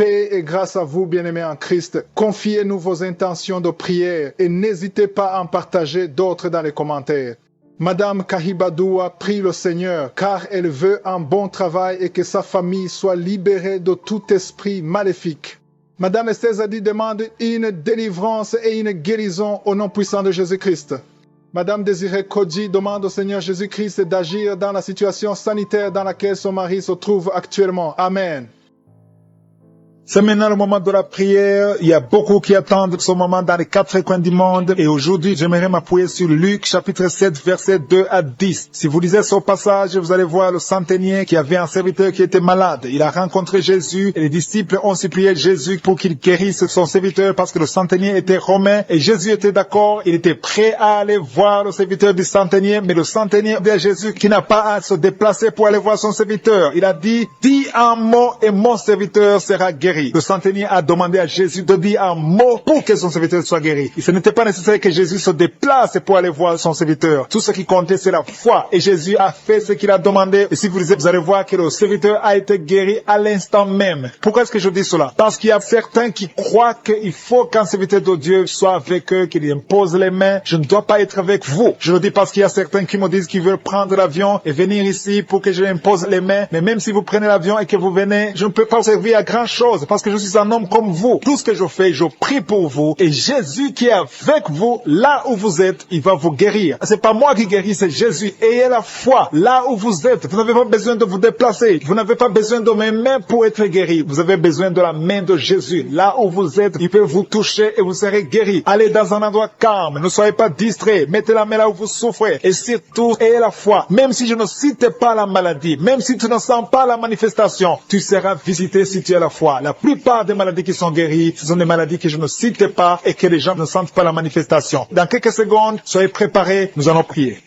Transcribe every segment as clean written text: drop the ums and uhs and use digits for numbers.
Paix et grâce à vous, bien-aimés en Christ. Confiez-nous vos intentions de prière et n'hésitez pas à en partager d'autres dans les commentaires. Madame Kahibadoua prie le Seigneur car elle veut un bon travail et que sa famille soit libérée de tout esprit maléfique. Madame Esther Zadi demande une délivrance et une guérison au nom puissant de Jésus-Christ. Madame Désirée Kodji demande au Seigneur Jésus-Christ d'agir dans la situation sanitaire dans laquelle son mari se trouve actuellement. Amen. C'est maintenant le moment de la prière. Il y a beaucoup qui attendent ce moment dans les 4 coins du monde. Et aujourd'hui, j'aimerais m'appuyer sur Luc, chapitre 7, versets 2 à 10. Si vous lisez ce passage, vous allez voir le centenier qui avait un serviteur qui était malade. Il a rencontré Jésus et les disciples ont supplié Jésus pour qu'il guérisse son serviteur parce que le centenier était romain et Jésus était d'accord. Il était prêt à aller voir le serviteur du centenier, mais le centenier dit à Jésus qu'il n'a pas à se déplacer pour aller voir son serviteur. Il a dit, dis un mot et mon serviteur sera guéri. Le centenier a demandé à Jésus de dire un mot pour que son serviteur soit guéri. Et ce n'était pas nécessaire que Jésus se déplace pour aller voir son serviteur. Tout ce qui comptait, c'est la foi. Et Jésus a fait ce qu'il a demandé. Et si vous lisez, vous allez voir que le serviteur a été guéri à l'instant même. Pourquoi est-ce que je dis cela? Parce qu'il y a certains qui croient qu'il faut qu'un serviteur de Dieu soit avec eux, qu'il impose les mains. Je ne dois pas être avec vous. Je le dis parce qu'il y a certains qui me disent qu'ils veulent prendre l'avion et venir ici pour que je impose les mains. Mais même si vous prenez l'avion et que vous venez, je ne peux pas vous servir à grand chose. Parce que je suis un homme comme vous. Tout ce que je fais, je prie pour vous. Et Jésus qui est avec vous, là où vous êtes, il va vous guérir. C'est pas moi qui guéris, c'est Jésus. Ayez la foi là où vous êtes. Vous n'avez pas besoin de vous déplacer. Vous n'avez pas besoin de mes mains pour être guéri. Vous avez besoin de la main de Jésus. Là où vous êtes, il peut vous toucher et vous serez guéri. Allez dans un endroit calme. Ne soyez pas distraits. Mettez la main là où vous souffrez. Et surtout, ayez la foi. Même si je ne cite pas la maladie, même si tu ne sens pas la manifestation, tu seras visité si tu as la foi. La plupart des maladies qui sont guéries, ce sont des maladies que je ne cite pas et que les gens ne sentent pas la manifestation. Dans quelques secondes, soyez préparés, nous allons prier.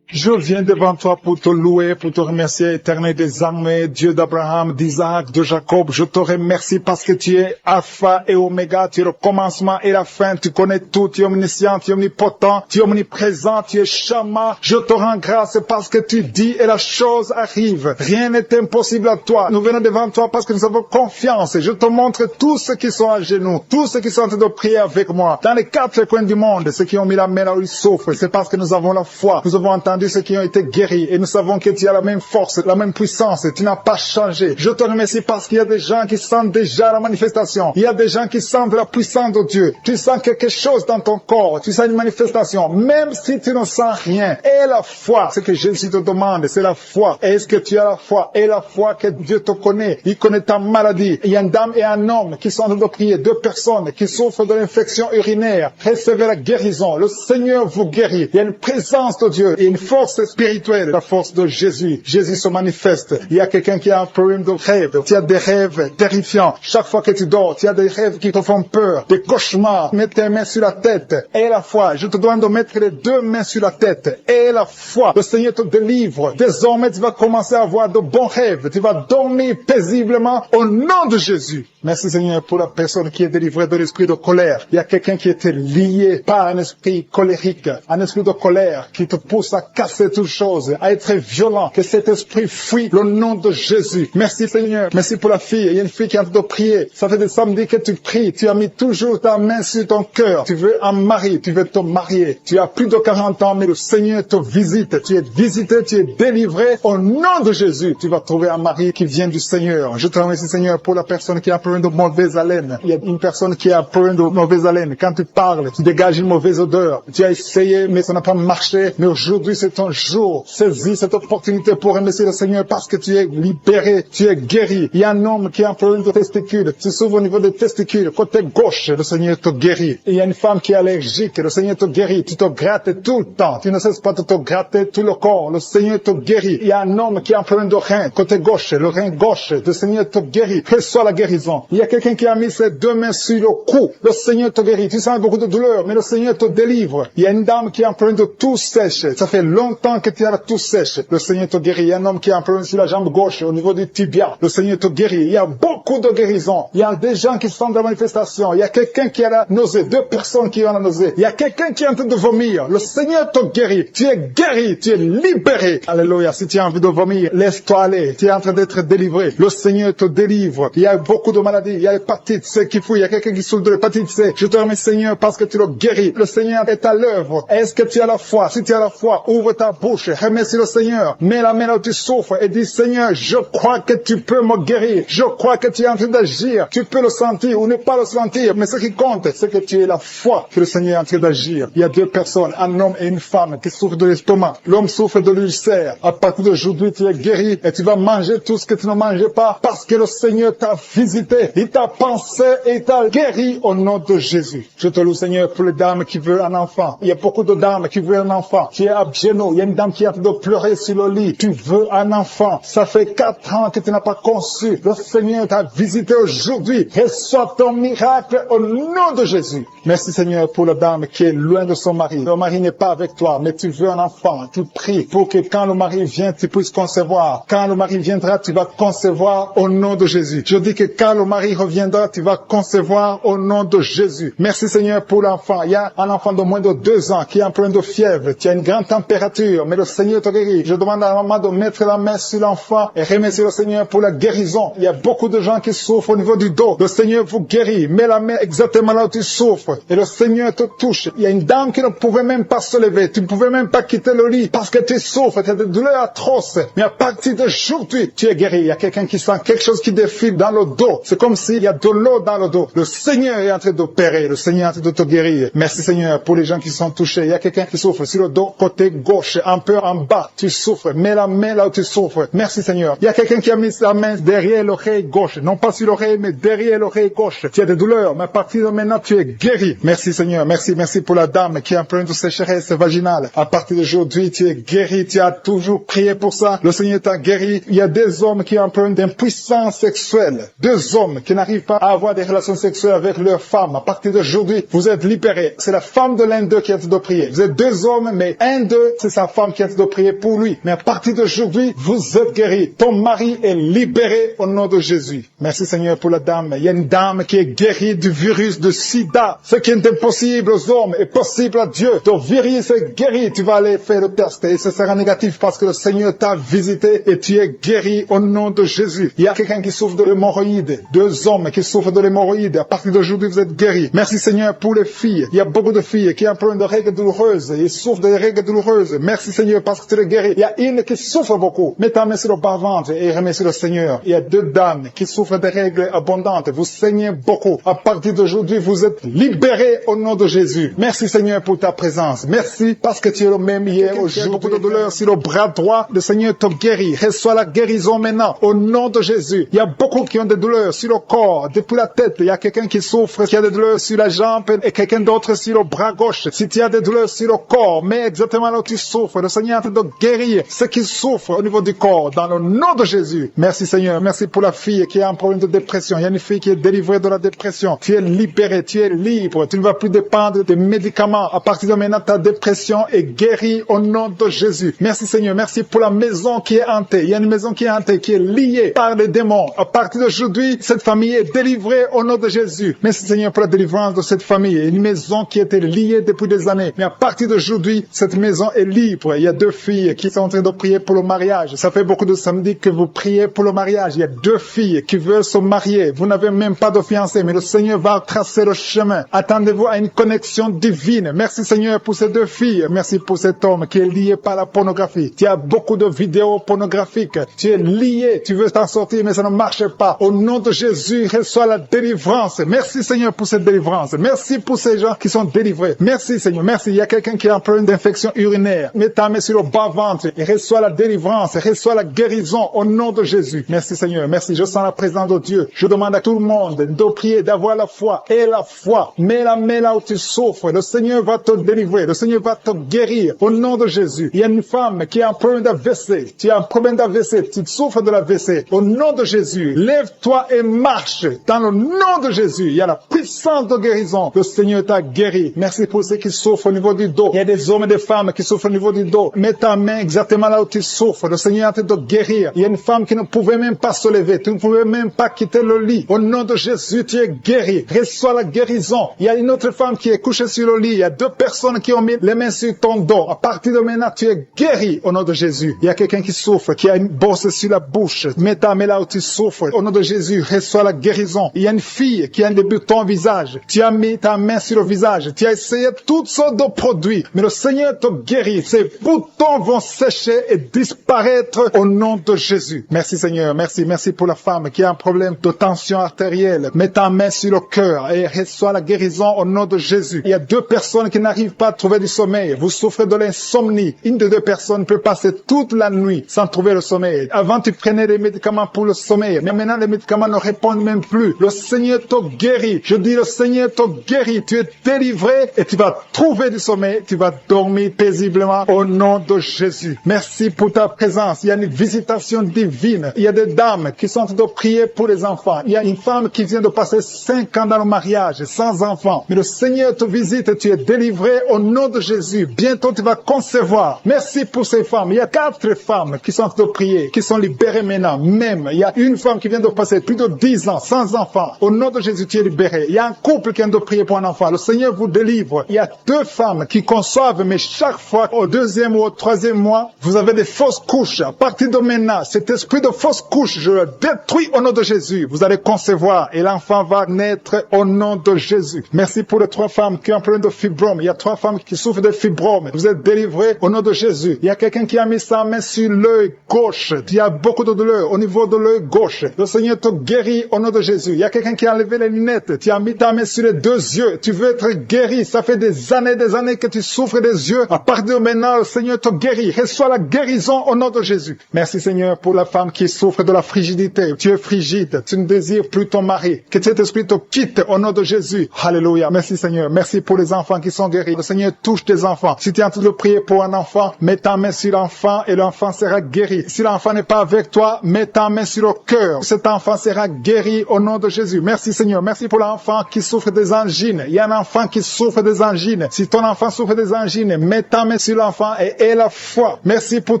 Je viens devant toi pour te louer, pour te remercier, éternel des armées, Dieu d'Abraham, d'Isaac, de Jacob. Je te remercie parce que tu es Alpha et Oméga, tu es le commencement et la fin, tu connais tout, tu es omniscient, tu es omnipotent, tu es omniprésent, tu es Shama. Je te rends grâce parce que tu dis et la chose arrive. Rien n'est impossible à toi. Nous venons devant toi parce que nous avons confiance. Je te montre tous ceux qui sont à genoux, tous ceux qui sont en train de prier avec moi. Dans les 4 coins du monde, ceux qui ont mis la main là où ils souffrent, c'est parce que nous avons la foi. Nous avons entendu ceux qui ont été guéris et nous savons que tu as la même force, la même puissance, tu n'as pas changé. Je te remercie parce qu'il y a des gens qui sentent déjà la manifestation. Il y a des gens qui sentent la puissance de Dieu. Tu sens quelque chose dans ton corps, tu sens une manifestation, même si tu ne sens rien. Et la foi, ce que Jésus te demande, c'est la foi. Est-ce que tu as la foi? Et la foi que Dieu te connaît, il connaît ta maladie. Il y a une dame et un homme qui sont en train de prier, 2 personnes qui souffrent de l'infection urinaire. Recevez la guérison. Le Seigneur vous guérit. Il y a une présence de Dieu et une force spirituelle, la force de Jésus. Jésus se manifeste. Il y a quelqu'un qui a un problème de rêve. Tu as des rêves terrifiants. Chaque fois que tu dors, tu as des rêves qui te font peur, des cauchemars. Mets tes mains sur la tête. Et la foi. Je te demande de mettre les 2 mains sur la tête. Et la foi. Le Seigneur te délivre. Désormais, tu vas commencer à avoir de bons rêves. Tu vas dormir paisiblement au nom de Jésus. Merci Seigneur pour la personne qui est délivrée de l'esprit de colère. Il y a quelqu'un qui était lié par un esprit colérique, un esprit de colère qui te pousse à casser toutes choses, à être violent. Que cet esprit fuit le nom de Jésus. Merci Seigneur. Merci pour la fille. Il y a une fille qui est en train de prier. Ça fait des samedis que tu pries. Tu as mis toujours ta main sur ton cœur. Tu veux un mari. Tu veux te marier. Tu as plus de 40 ans, mais le Seigneur te visite. Tu es visité, tu es délivré. Au nom de Jésus, tu vas trouver un mari qui vient du Seigneur. Je te remercie Seigneur pour la personne qui a un problème de mauvaise haleine. Il y a une personne qui a un problème de mauvaise haleine. Quand tu parles, tu dégages une mauvaise odeur. Tu as essayé, mais ça n'a pas marché. Mais aujourd'hui, c'est ton jour. Saisis cette opportunité pour remercier le Seigneur parce que tu es libéré, tu es guéri. Il y a un homme qui a un problème de testicules. Tu souffres au niveau des testicules. Côté gauche, le Seigneur te guérit. Il y a une femme qui est allergique. Le Seigneur te guérit. Tu te grattes tout le temps. Tu ne cesses pas de te gratter tout le corps. Le Seigneur te guérit. Il y a un homme qui a un problème de rein. Côté gauche, le rein gauche, le Seigneur te guérit. Reçois la guérison. Il y a quelqu'un qui a mis ses deux mains sur le cou. Le Seigneur te guérit. Tu sens beaucoup de douleur, mais le Seigneur te délivre. Il y a une dame qui est en train de tout sèche. Ça fait longtemps que tu as la tout sèche. Le Seigneur te guérit. Il y a un homme qui est en train sur la jambe gauche, au niveau du tibia. Le Seigneur te guérit. Il y a beaucoup de guérisons. Il y a des gens qui sont dans la manifestation. Il y a quelqu'un qui a la nausée. Deux personnes qui ont la nausée. Il y a quelqu'un qui est en train de vomir. Le Seigneur te guérit. Tu es guéri. Tu es libéré. Alléluia. Si tu as envie de vomir, laisse-toi aller. Tu es en train d'être délivré. Le Seigneur te délivre. Il y a beaucoup de maladies. Il y a l'hépatite C qui fouille. Il y a quelqu'un qui souffre de l'hépatite C. Je te remercie, Seigneur, parce que tu le guéris. Le Seigneur est à l'œuvre. Est-ce que tu as la foi? Si tu as la foi, ouvre ta bouche. Remercie le Seigneur. Mets la main là où tu souffres et dis, Seigneur, je crois que tu peux me guérir. Je crois que tu es en train d'agir. Tu peux le sentir ou ne pas le sentir. Mais ce qui compte, c'est que tu aies la foi que le Seigneur est en train d'agir. Il y a deux personnes, un homme et une femme, qui souffrent de l'estomac. L'homme souffre de l'ulcère. À partir d'aujourd'hui, tu es guéri et tu vas manger tout ce que tu ne mangeais pas parce que le Seigneur t'a visité. Il t'a pensé et il t'a guéri au nom de Jésus. Je te loue, Seigneur, pour les dames qui veulent un enfant. Il y a beaucoup de dames qui veulent un enfant. Tu es à genoux. Il y a une dame qui est en train de pleurer sur le lit. Tu veux un enfant. Ça fait 4 ans que tu n'as pas conçu. Le Seigneur t'a visité aujourd'hui. Reçois ton miracle au nom de Jésus. Merci, Seigneur, pour la dame qui est loin de son mari. Le mari n'est pas avec toi, mais tu veux un enfant. Tu pries pour que quand le mari vient, tu puisses concevoir. Quand le mari viendra, tu vas concevoir au nom de Jésus. Je dis que quand le mari reviendra, tu vas concevoir au nom de Jésus. Merci, Seigneur, pour l'enfant. Il y a un enfant de moins de 2 ans qui est en plein de fièvre. Tu as une grande température, mais le Seigneur te guérit. Je demande à la maman de mettre la main sur l'enfant et remercier le Seigneur pour la guérison. Il y a beaucoup de gens qui souffrent au niveau du dos. Le Seigneur vous guérit. Mets la main exactement là où tu souffres et le Seigneur te touche. Il y a une dame qui ne pouvait même pas se lever. Tu ne pouvais même pas quitter le lit parce que tu souffres. Tu as des douleurs atroces. Mais à partir d'aujourd'hui, tu es guéri. Il y a quelqu'un qui sent quelque chose qui défile dans le dos. C'est comme s'il y a de l'eau dans le dos. Le Seigneur est en train d'opérer. Le Seigneur est en train de te guérir. Merci, Seigneur, pour les gens qui sont touchés. Il y a quelqu'un qui souffre sur le dos, côté gauche, un peu en bas. Tu souffres. Mets la main là où tu souffres. Merci, Seigneur. Il y a quelqu'un qui a mis sa main derrière l'oreille gauche. Non pas sur l'oreille, mais derrière l'oreille gauche. Tu as des douleurs, mais à partir de maintenant, tu es guéri. Merci, Seigneur. Merci pour la dame qui est en plein de sécheresse vaginale. À partir d'aujourd'hui, tu es guéri. Tu as toujours prié pour ça. Le Seigneur t'a guéri. Il y a des hommes qui ont un peu d'impuissance sexuelle. 2 hommes qui n'arrivent pas à avoir des relations sexuelles avec leurs femmes. À partir d'aujourd'hui, vous êtes libérés. C'est la femme de l'un d'eux qui est en train de prier. Vous êtes 2 hommes, mais un d'eux, c'est sa femme qui est en train de prier pour lui. Mais à partir d'aujourd'hui, vous êtes guéris. Ton mari est libéré au nom de Jésus. Merci, Seigneur, pour la dame. Il y a une dame qui est guérie du virus de sida. Ce qui est impossible aux hommes est possible à Dieu. Ton virus est guéri. Tu vas aller faire le test et ce sera négatif parce que le Seigneur t'a visité et tu es guéri au nom de Jésus. Il y a quelqu'un qui souffre de l'hémorroïde. 2 hommes qui souffrent de l'hémorroïde. À partir d'aujourd'hui, vous êtes guéris. Merci, Seigneur, pour les filles. Il y a beaucoup de filles qui ont un problème de règles douloureuses. Ils souffrent de règles douloureuses. Merci, Seigneur, parce que tu les guéris. Il y a une qui souffre beaucoup. Mets ta main sur le bas-ventre et remercie le Seigneur. Il y a 2 dames qui souffrent de règles abondantes. Vous saignez beaucoup. À partir d'aujourd'hui, vous êtes libérés au nom de Jésus. Merci, Seigneur, pour ta présence. Merci parce que tu es le même hier, aujourd'hui. Beaucoup de douleur sur le bras droit. Le Seigneur te guérit. Reçois la guérison maintenant au nom de Jésus. Il y a beaucoup qui ont des douleurs sur le corps, depuis la tête. Il y a quelqu'un qui souffre, qui a des douleurs sur la jambe et quelqu'un d'autre sur le bras gauche. Si tu as des douleurs sur le corps, mets exactement là où tu souffres. Le Seigneur est en train de guérir ceux qui souffrent au niveau du corps dans le nom de Jésus. Merci, Seigneur. Merci pour la fille qui a un problème de dépression. Il y a une fille qui est délivrée de la dépression. Tu es libéré, tu es libre. Tu ne vas plus dépendre des médicaments. À partir de maintenant, ta dépression est guérie au nom de Jésus. Merci, Seigneur. Merci pour la maison qui est hantée. Il y a une maison qui est hantée, qui est liée par les démons. À partir d'aujourd'hui, cette famille est délivrée au nom de Jésus. Merci, Seigneur, pour la délivrance de cette famille. Une maison qui était liée depuis des années. Mais à partir d'aujourd'hui, cette maison est libre. Il y a 2 filles qui sont en train de prier pour le mariage. Ça fait beaucoup de samedis que vous priez pour le mariage. Il y a 2 filles qui veulent se marier. Vous n'avez même pas de fiancé, mais le Seigneur va tracer le chemin. Attendez-vous à une connexion divine. Merci, Seigneur, pour ces 2 filles. Merci pour cet homme qui est lié par la pornographie. Tu as beaucoup de vidéos pornographiques. Tu es lié. Tu veux t'en sortir, mais ça ne marche pas. Au nom de Jésus, reçois la délivrance. Merci, Seigneur, pour cette délivrance. Merci pour ces gens qui sont délivrés. Merci, Seigneur. Merci. Il y a quelqu'un qui a un problème d'infection urinaire. Mets ta main sur le bas-ventre et reçois la délivrance. Reçois la guérison au nom de Jésus. Merci, Seigneur. Merci. Je sens la présence de Dieu. Je demande à tout le monde de prier, d'avoir la foi. Et la foi. Mets la main là où tu souffres. Le Seigneur va te délivrer. Le Seigneur va te guérir. Au nom de Jésus. Il y a une femme qui a un problème d'AVC. Tu as un problème d'AVC. Tu souffres de l'AVC. Au nom de Jésus. Lève-toi et marche dans le nom de Jésus. Il y a la puissance de guérison. Le Seigneur t'a guéri. Merci pour ceux qui souffrent au niveau du dos. Il y a des hommes et des femmes qui souffrent au niveau du dos. Mets ta main exactement là où tu souffres. Le Seigneur est en train de guérir. Il y a une femme qui ne pouvait même pas se lever. Tu ne pouvais même pas quitter le lit. Au nom de Jésus, tu es guéri. Reçois la guérison. Il y a une autre femme qui est couchée sur le lit. Il y a deux personnes qui ont mis les mains sur ton dos. À partir de maintenant, tu es guéri au nom de Jésus. Il y a quelqu'un qui souffre, qui a une bosse sur la bouche. Mets ta main là où tu souffres. Au nom de Jésus, reçois la guérison. Il y a une fille qui a un débutant au visage. Tu as mis ta main sur le visage. Tu as essayé toutes sortes de produits. Mais le Seigneur te guérit. Ces boutons vont sécher et disparaître au nom de Jésus. Merci Seigneur. Merci. Merci pour la femme qui a un problème de tension artérielle. Mets ta main sur le cœur et reçois la guérison au nom de Jésus. Il y a deux personnes qui n'arrivent pas à trouver du sommeil. Vous souffrez de l'insomnie. Une de deux personnes peut passer toute la nuit sans trouver le sommeil. Avant, tu prenais des médicaments pour le sommeil. Mais maintenant, les médicaments ne répondent même plus. Le Seigneur te guérit. Je dis, le Seigneur te guérit. Tu es délivré et tu vas trouver du sommeil. Tu vas dormir paisiblement au nom de Jésus. Merci pour ta présence. Il y a une visitation divine. Il y a des dames qui sont en train de prier pour les enfants. Il y a une femme qui vient de passer 5 ans dans le mariage sans enfant. Mais le Seigneur te visite et tu es délivré au nom de Jésus. Bientôt, tu vas concevoir. Merci pour ces femmes. Il y a 4 femmes qui sont en train de prier, qui sont libérées maintenant. Même, il y a une femme qui vient de passer plus de 10 ans sans enfant. Au nom de Jésus, tu es libéré. Il y a un couple qui vient de prier pour un enfant. Le Seigneur vous délivre. Il y a 2 femmes qui conçoivent, mais chaque fois, au 2e ou au 3e mois, vous avez des fausses couches. À partir de maintenant, cet esprit de fausses couches, je le détruis au nom de Jésus. Vous allez concevoir et l'enfant va naître au nom de Jésus. Merci pour les 3 femmes qui ont un problème de fibrome. Il y a 3 femmes qui souffrent de fibrome. Vous êtes délivrés au nom de Jésus. Il y a quelqu'un qui a mis sa main sur l'œil gauche. Il y a beaucoup de douleur au niveau de l'œil gauche. Le Seigneur te guérit au nom de Jésus. Il y a quelqu'un qui a enlevé les lunettes. Tu as mis ta main sur les 2 yeux. Tu veux être guéri. Ça fait des années que tu souffres des yeux. À partir de maintenant, le Seigneur te guérit. Reçois la guérison au nom de Jésus. Merci Seigneur pour la femme qui souffre de la frigidité. Tu es frigide. Tu ne désires plus ton mari. Que cet esprit te quitte au nom de Jésus. Alléluia. Merci Seigneur. Merci pour les enfants qui sont guéris. Le Seigneur touche tes enfants. Si tu es en train de prier pour un enfant, mets ta main sur l'enfant et l'enfant sera guéri. Si l'enfant n'est pas avec toi, mets ta main sur le cœur. Cet enfant sera guéri au nom de Jésus. Merci Seigneur. Merci pour l'enfant qui souffre des angines. Il y a un enfant qui souffre des angines. Si ton enfant souffre des angines, mets ta main sur l'enfant et aie la foi. Merci pour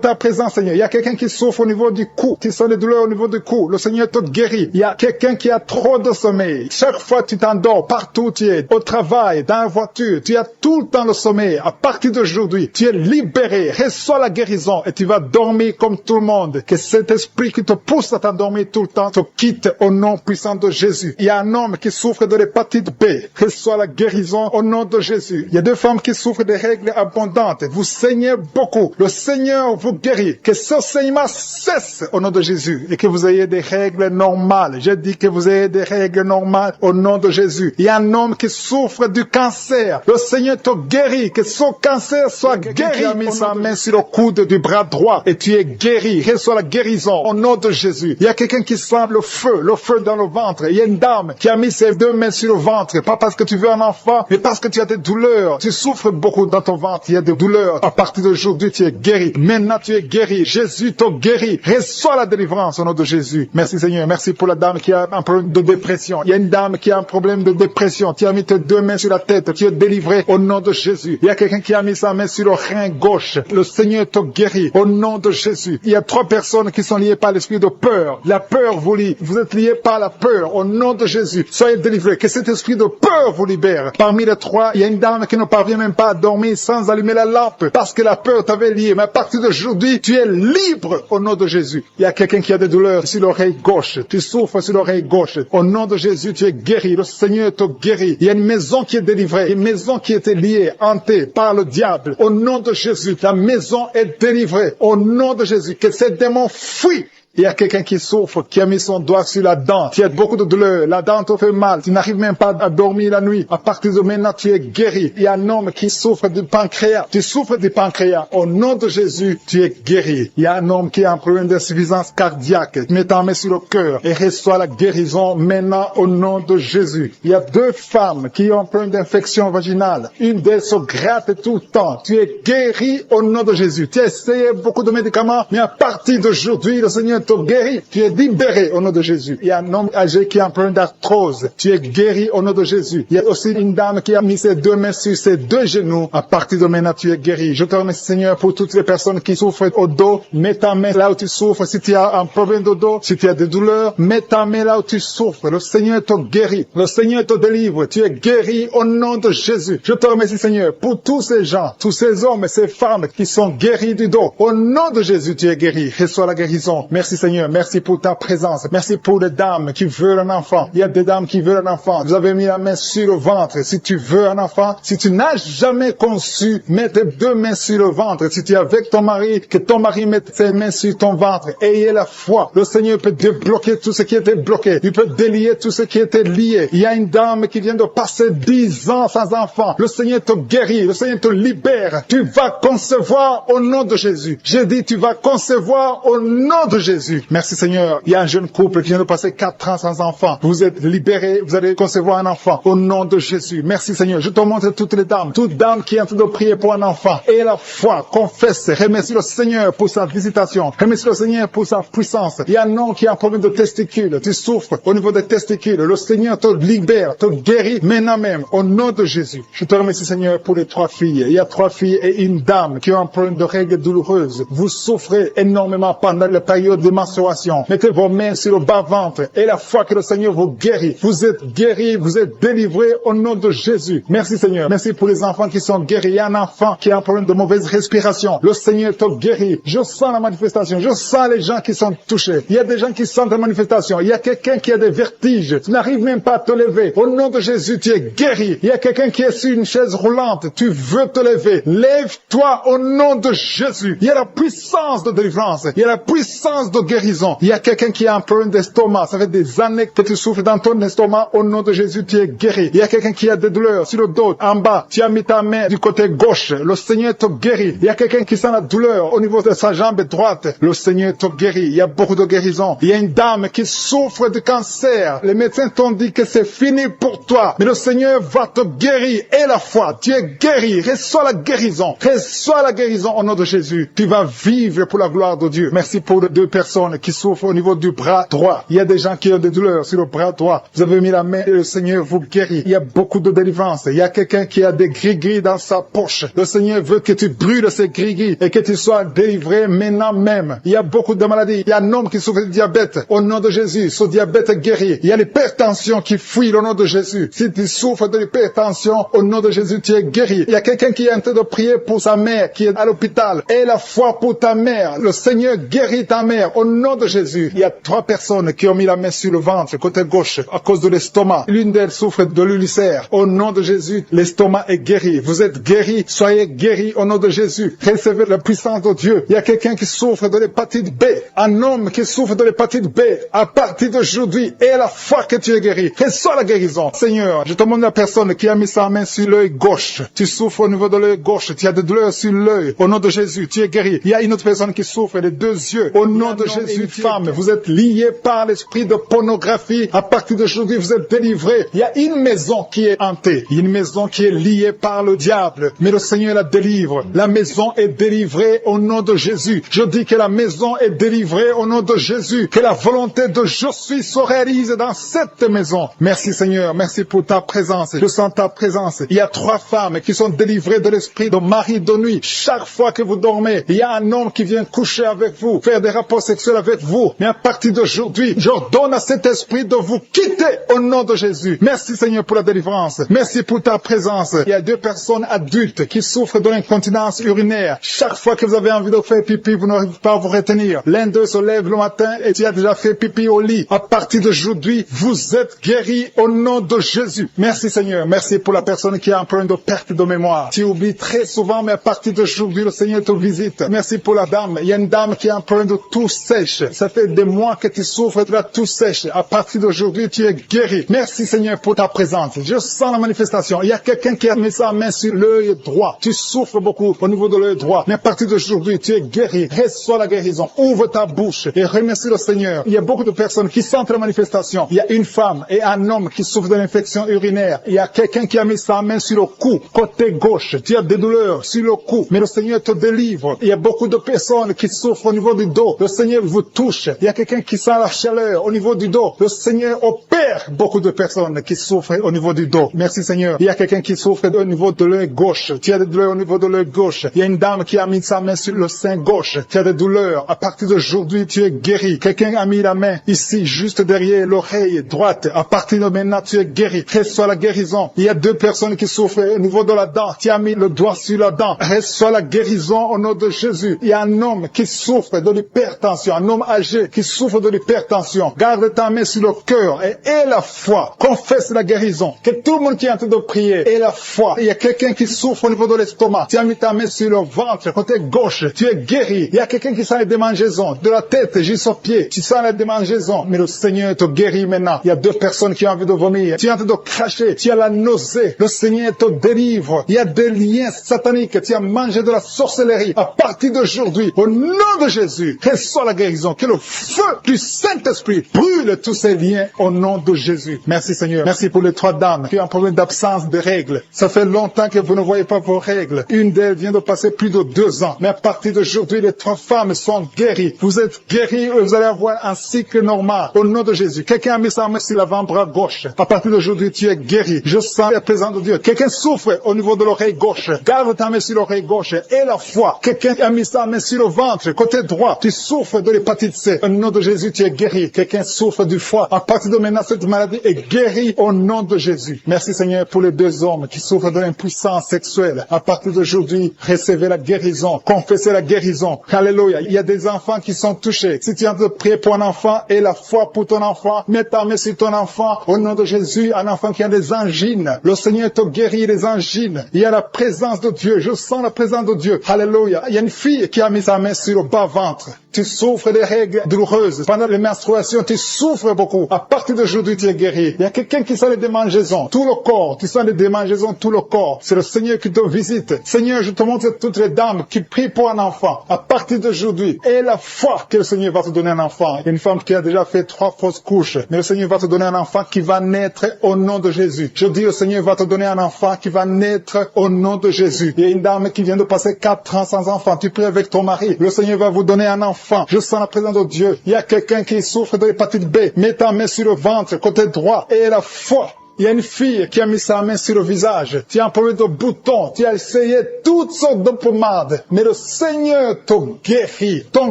ta présence Seigneur. Il y a quelqu'un qui souffre au niveau du cou. Tu sens des douleurs au niveau du cou. Le Seigneur te guérit. Il y a quelqu'un qui a trop de sommeil. Chaque fois tu t'endors, partout tu es, au travail, dans la voiture, tu as tout le temps le sommeil. À partir d'aujourd'hui, tu es libéré. Reçois la guérison et tu vas dormir comme tout le monde. Que cet esprit qui te pousse à t'endormir tout le temps te quitte au nom puissant de Jésus. Il y a un homme qui souffre de l'hépatite B. Reçois la guérison au nom de Jésus. Il y a 2 femmes qui souffrent de règles abondantes. Vous saignez beaucoup. Le Seigneur vous guérit. Que ce saignement cesse au nom de Jésus et que vous ayez des règles normales. Je dis que vous ayez des règles normales au nom de Jésus. Il y a un homme qui souffre du cancer. Le Seigneur te guérit. Que son cancer soit guéri. Tu as mis sa main sur le coude du bras droit et tu es guéri. Reçois la guérison au nom de Jésus. Il y a quelqu'un qui sent le feu dans le ventre. Il y a une dame qui a mis ses 2 mains sur le ventre. Pas parce que tu veux un enfant, mais parce que tu as des douleurs. Tu souffres beaucoup dans ton ventre. Il y a des douleurs. À partir d'aujourd'hui, tu es guéri. Maintenant, tu es guéri. Jésus te guérit. Reçois la délivrance au nom de Jésus. Merci Seigneur. Merci pour la dame qui a un problème de dépression. Il y a une dame qui a un problème de dépression. Tu as mis tes 2 mains sur la tête. Tu es délivré au nom de Jésus. Il y a quelqu'un qui a mis sa main sur le rein gauche. Le Seigneur te guérit au nom de Jésus. Il y a 3 personnes qui sont liées par l'esprit de peur. La peur vous lie. Vous êtes liés par la peur au nom de Jésus. Soyez délivrés. Que cet esprit de peur vous libère. Parmi les 3, il y a une dame qui ne parvient même pas à dormir sans allumer la lampe parce que la peur t'avait lié. Mais à partir d'aujourd'hui, tu es libre au nom de Jésus. Il y a quelqu'un qui a des douleurs sur l'oreille gauche. Tu souffres sur l'oreille gauche. Au nom de Jésus, tu es guéri. Le Seigneur te guérit. Il y a une maison qui est délivrée. Une maison qui était liée, hantée par le diable. Au nom de Jésus, la maison est délivrée. Au nom de Jésus, que ces démons fuient. Il y a quelqu'un qui souffre, qui a mis son doigt sur la dent. Tu as beaucoup de douleur. La dent te fait mal. Tu n'arrives même pas à dormir la nuit. À partir de maintenant, tu es guéri. Il y a un homme qui souffre du pancréas. Tu souffres du pancréas. Au nom de Jésus, tu es guéri. Il y a un homme qui a un problème d'insuffisance cardiaque. Mets ta main sur le cœur et reçois la guérison maintenant au nom de Jésus. Il y a 2 femmes qui ont un problème d'infection vaginale. Une d'elles se gratte tout le temps. Tu es guéri au nom de Jésus. Tu as essayé beaucoup de médicaments, mais à partir d'aujourd'hui, le Seigneur te guérit. Tu es libéré au nom de Jésus. Il y a un homme âgé qui est en plein d'arthrose. Tu es guéri au nom de Jésus. Il y a aussi une dame qui a mis ses deux mains sur ses deux genoux. À partir de maintenant, tu es guéri. Je te remercie, Seigneur, pour toutes les personnes qui souffrent au dos. Mets ta main là où tu souffres. Si tu as un problème de dos, si tu as des douleurs, mets ta main là où tu souffres. Le Seigneur te guérit. Le Seigneur te délivre. Tu es guéri au nom de Jésus. Je te remercie, Seigneur, pour tous ces gens, tous ces hommes et ces femmes qui sont guéris du dos. Au nom de Jésus, tu es guéri. Reçois la guérison. Merci, Seigneur. Merci pour ta présence. Merci pour les dames qui veulent un enfant. Il y a des dames qui veulent un enfant. Vous avez mis la main sur le ventre. Si tu veux un enfant, si tu n'as jamais conçu, mets tes deux mains sur le ventre. Si tu es avec ton mari, que ton mari mette ses mains sur ton ventre. Ayez la foi. Le Seigneur peut débloquer tout ce qui était bloqué. Il peut délier tout ce qui était lié. Il y a une dame qui vient de passer 10 ans sans enfant. Le Seigneur te guérit. Le Seigneur te libère. Tu vas concevoir au nom de Jésus. J'ai dit, tu vas concevoir au nom de Jésus. Merci, Seigneur. Il y a un jeune couple qui vient de passer 4 ans sans enfant. Vous êtes libérés. Vous allez concevoir un enfant au nom de Jésus. Merci, Seigneur. Je te montre toutes les dames. Toute dame qui est en train de prier pour un enfant. Et la foi, confesse. Remercie le Seigneur pour sa visitation. Remercie le Seigneur pour sa puissance. Il y a un homme qui a un problème de testicules. Tu souffres au niveau des testicules. Le Seigneur te libère, te guérit maintenant même au nom de Jésus. Je te remercie, Seigneur, pour les 3 filles. Il y a 3 filles et une dame qui ont un problème de règles douloureuses. Vous souffrez énormément pendant la période de menstruation. Mettez vos mains sur le bas-ventre et la foi que le Seigneur vous guérit. Vous êtes guéris, vous êtes délivrés au nom de Jésus. Merci, Seigneur. Merci pour les enfants qui sont guéris. Il y a un enfant qui a un problème de mauvaise respiration. Le Seigneur te guérit. Je sens la manifestation. Je sens les gens qui sont touchés. Il y a des gens qui sentent la manifestation. Il y a quelqu'un qui a des vertiges. Tu n'arrives même pas à te lever. Au nom de Jésus, tu es guéri. Il y a quelqu'un qui est sur une chaise roulante. Tu veux te lever. Lève-toi au nom de Jésus. Il y a la puissance de délivrance. Il y a la puissance de guérison. Il y a quelqu'un qui a un problème d'estomac. Ça fait des années que tu souffres dans ton estomac. Au nom de Jésus, tu es guéri. Il y a quelqu'un qui a des douleurs sur le dos, en bas. Tu as mis ta main du côté gauche. Le Seigneur te guérit. Il y a quelqu'un qui sent la douleur au niveau de sa jambe droite. Le Seigneur te guérit. Il y a beaucoup de guérison. Il y a une dame qui souffre de cancer. Les médecins t'ont dit que c'est fini pour toi. Mais le Seigneur va te guérir. Et la foi, tu es guéri. Reçois la guérison. Reçois la guérison au nom de Jésus. Tu vas vivre pour la gloire de Dieu. Merci pour les 2 personnes qui souffrent au niveau du bras droit. Il y a des gens qui ont des douleurs sur le bras droit. Vous avez mis la main et le Seigneur vous guérit. Il y a beaucoup de délivrance. Il y a quelqu'un qui a des gris-gris dans sa poche. Le Seigneur veut que tu brûles ces gris-gris et que tu sois délivré maintenant même. Il y a beaucoup de maladies. Il y a un homme qui souffre de diabète. Au nom de Jésus, ce diabète est guéri. Il y a l'hypertension qui fuit au nom de Jésus. Si tu souffres de l'hypertension, au nom de Jésus, tu es guéri. Il y a quelqu'un qui est en train de prier pour sa mère qui est à l'hôpital. Et la foi pour ta mère. Le Seigneur guérit ta mère au nom de Jésus. Il y a 3 personnes qui ont mis la main sur le ventre, côté gauche, à cause de l'estomac. L'une d'elles souffre de l'ulcère. Au nom de Jésus, l'estomac est guéri. Vous êtes guéris. Soyez guéris au nom de Jésus. Recevez la puissance de Dieu. Il y a quelqu'un qui souffre de l'hépatite B. Un homme qui souffre de l'hépatite B. À partir d'aujourd'hui, et la foi que tu es guéri. Reçois la guérison. Seigneur, je te demande la personne qui a mis sa main sur l'œil gauche. Tu souffres au niveau de l'œil gauche. Tu as des douleurs sur l'œil. Au nom de Jésus, tu es guéri. Il y a une autre personne qui souffre des 2 yeux. Au nom de Jésus, femme, vous êtes liée par l'esprit de pornographie. À partir d'aujourd'hui, vous êtes délivrés. Il y a une maison qui est hantée. Une maison qui est liée par le diable. Mais le Seigneur la délivre. La maison est délivrée au nom de Jésus. Je dis que la maison est délivrée au nom de Jésus. Que la volonté de je suis se réalise dans cette maison. Merci, Seigneur. Merci pour ta présence. Je sens ta présence. Il y a 3 femmes qui sont délivrées de l'esprit de mari de nuit. Chaque fois que vous dormez, il y a un homme qui vient coucher avec vous, faire des rapports sexuels avec vous. Mais à partir d'aujourd'hui, j'ordonne à cet esprit de vous quitter au nom de Jésus. Merci, Seigneur, pour la délivrance. Merci pour ta présence. Il y a 2 personnes adultes qui souffrent de l'incontinence urinaire. Chaque fois que vous avez envie de faire pipi, vous n'arrivez pas à vous retenir. L'un d'eux se lève le matin et tu as déjà fait pipi au lit. À partir d'aujourd'hui, vous êtes guéris au nom de Jésus. Merci, Seigneur. Merci pour la personne qui a un problème de perte de mémoire. Tu oublies très souvent, mais à partir d'aujourd'hui, le Seigneur te visite. Merci pour la dame. Il y a une dame qui a un problème de toux sèche. Ça fait des mois que tu souffres de la toux sèche. À partir d'aujourd'hui, tu es guéri. Merci, Seigneur, pour ta présence. Je sens la manifestation. Il y a quelqu'un qui a mis sa main sur l'œil droit. Tu souffres beaucoup au niveau de l'œil droit. Mais à partir d'aujourd'hui, tu es guéri. Reçois la guérison. Ouvre ta bouche et remercie le Seigneur. Il y a beaucoup de personnes qui sentent la manifestation. Il y a une femme et un homme qui souffrent de l'infection urinaire. Il y a quelqu'un qui a mis sa main sur le cou, côté gauche. Tu as des douleurs sur le cou, mais le Seigneur te délivre. Il y a beaucoup de personnes qui souffrent au niveau du dos. Le Seigneur Seigneur vous touche. Il y a quelqu'un qui sent la chaleur au niveau du dos. Le Seigneur opère beaucoup de personnes qui souffrent au niveau du dos. Merci Seigneur. Il y a quelqu'un qui souffre au niveau de l'œil gauche. Tu as des douleurs au niveau de l'œil gauche. Il y a une dame qui a mis sa main sur le sein gauche. Tu as des douleurs. À partir d'aujourd'hui, tu es guéri. Quelqu'un a mis la main ici, juste derrière l'oreille droite. À partir de maintenant, tu es guéri. Reçois la guérison. Il y a 2 personnes qui souffrent au niveau de la dent. Tu as mis le doigt sur la dent. Reçois la guérison au nom de Jésus. Il y a un homme qui souffre de l'hypertension. Un homme âgé qui souffre de l'hypertension. Garde ta main sur le cœur et aie la foi. Confesse la guérison. Que tout le monde qui est en train de prier ait la foi. Il y a quelqu'un qui souffre au niveau de l'estomac. Tu as mis ta main sur le ventre, côté gauche. Tu es guéri. Il y a quelqu'un qui sent les démangeaisons. De la tête jusqu'aux pieds. Tu sens les démangeaisons. Mais le Seigneur te guérit maintenant. Il y a 2 personnes qui ont envie de vomir. Tu es en train de cracher. Tu as la nausée. Le Seigneur te délivre. Il y a des liens sataniques. Tu as mangé de la sorcellerie. À partir d'aujourd'hui, au nom de Jésus, reçois la guérison. Que le feu du Saint-Esprit brûle tous ces liens au nom de Jésus. Merci Seigneur. Merci pour les 3 dames qui ont un problème d'absence de règles. Ça fait longtemps que vous ne voyez pas vos règles. Une d'elles vient de passer plus de 2 ans. Mais à partir d'aujourd'hui, les 3 femmes sont guéries. Vous êtes guéris et vous allez avoir un cycle normal. Au nom de Jésus. Quelqu'un a mis sa main sur l'avant-bras gauche. À partir d'aujourd'hui, tu es guéri. Je sens la présence de Dieu. Quelqu'un souffre au niveau de l'oreille gauche. Garde ta main sur l'oreille gauche et la foi. Quelqu'un a mis sa main sur le ventre, côté droit. Tu souffres de l'hépatite C. Au nom de Jésus, tu es guéri. Quelqu'un souffre du foie. À partir de maintenant, cette maladie est guérie au nom de Jésus. Merci Seigneur pour les 2 hommes qui souffrent de l'impuissance sexuelle. À partir d'aujourd'hui, recevez la guérison. Confessez la guérison. Alléluia. Il y a des enfants qui sont touchés. Si tu es en train de prier pour un enfant et la foi pour ton enfant, mets ta main sur ton enfant. Au nom de Jésus, un enfant qui a des angines. Le Seigneur te guérit des angines. Il y a la présence de Dieu. Je sens la présence de Dieu. Alléluia. Il y a une fille qui a mis sa main sur le bas-ventre. Tu souffres des règles douloureuses. Pendant les menstruations, tu souffres beaucoup. À partir d'aujourd'hui, tu es guéri. Il y a quelqu'un qui sent les démangeaisons. Tout le corps. Tu sens les démangeaisons, tout le corps. C'est le Seigneur qui te visite. Seigneur, je te montre toutes les dames qui prient pour un enfant. À partir d'aujourd'hui, aie la foi que le Seigneur va te donner un enfant. Il y a une femme qui a déjà fait 3 fausses couches. Mais le Seigneur va te donner un enfant qui va naître au nom de Jésus. Je dis, le Seigneur va te donner un enfant qui va naître au nom de Jésus. Il y a une dame qui vient de passer 4 ans sans enfant. Tu pries avec ton mari. Le Seigneur va vous donner un enfant. Je sens la présence de Dieu. Il y a quelqu'un qui souffre de l'hépatite B. Mets ta main sur le ventre, côté droit, et la foi. Il y a une fille qui a mis sa main sur le visage. Tu as un problème de boutons. Tu as essayé toutes sortes de pommades. Mais le Seigneur te guérit. Ton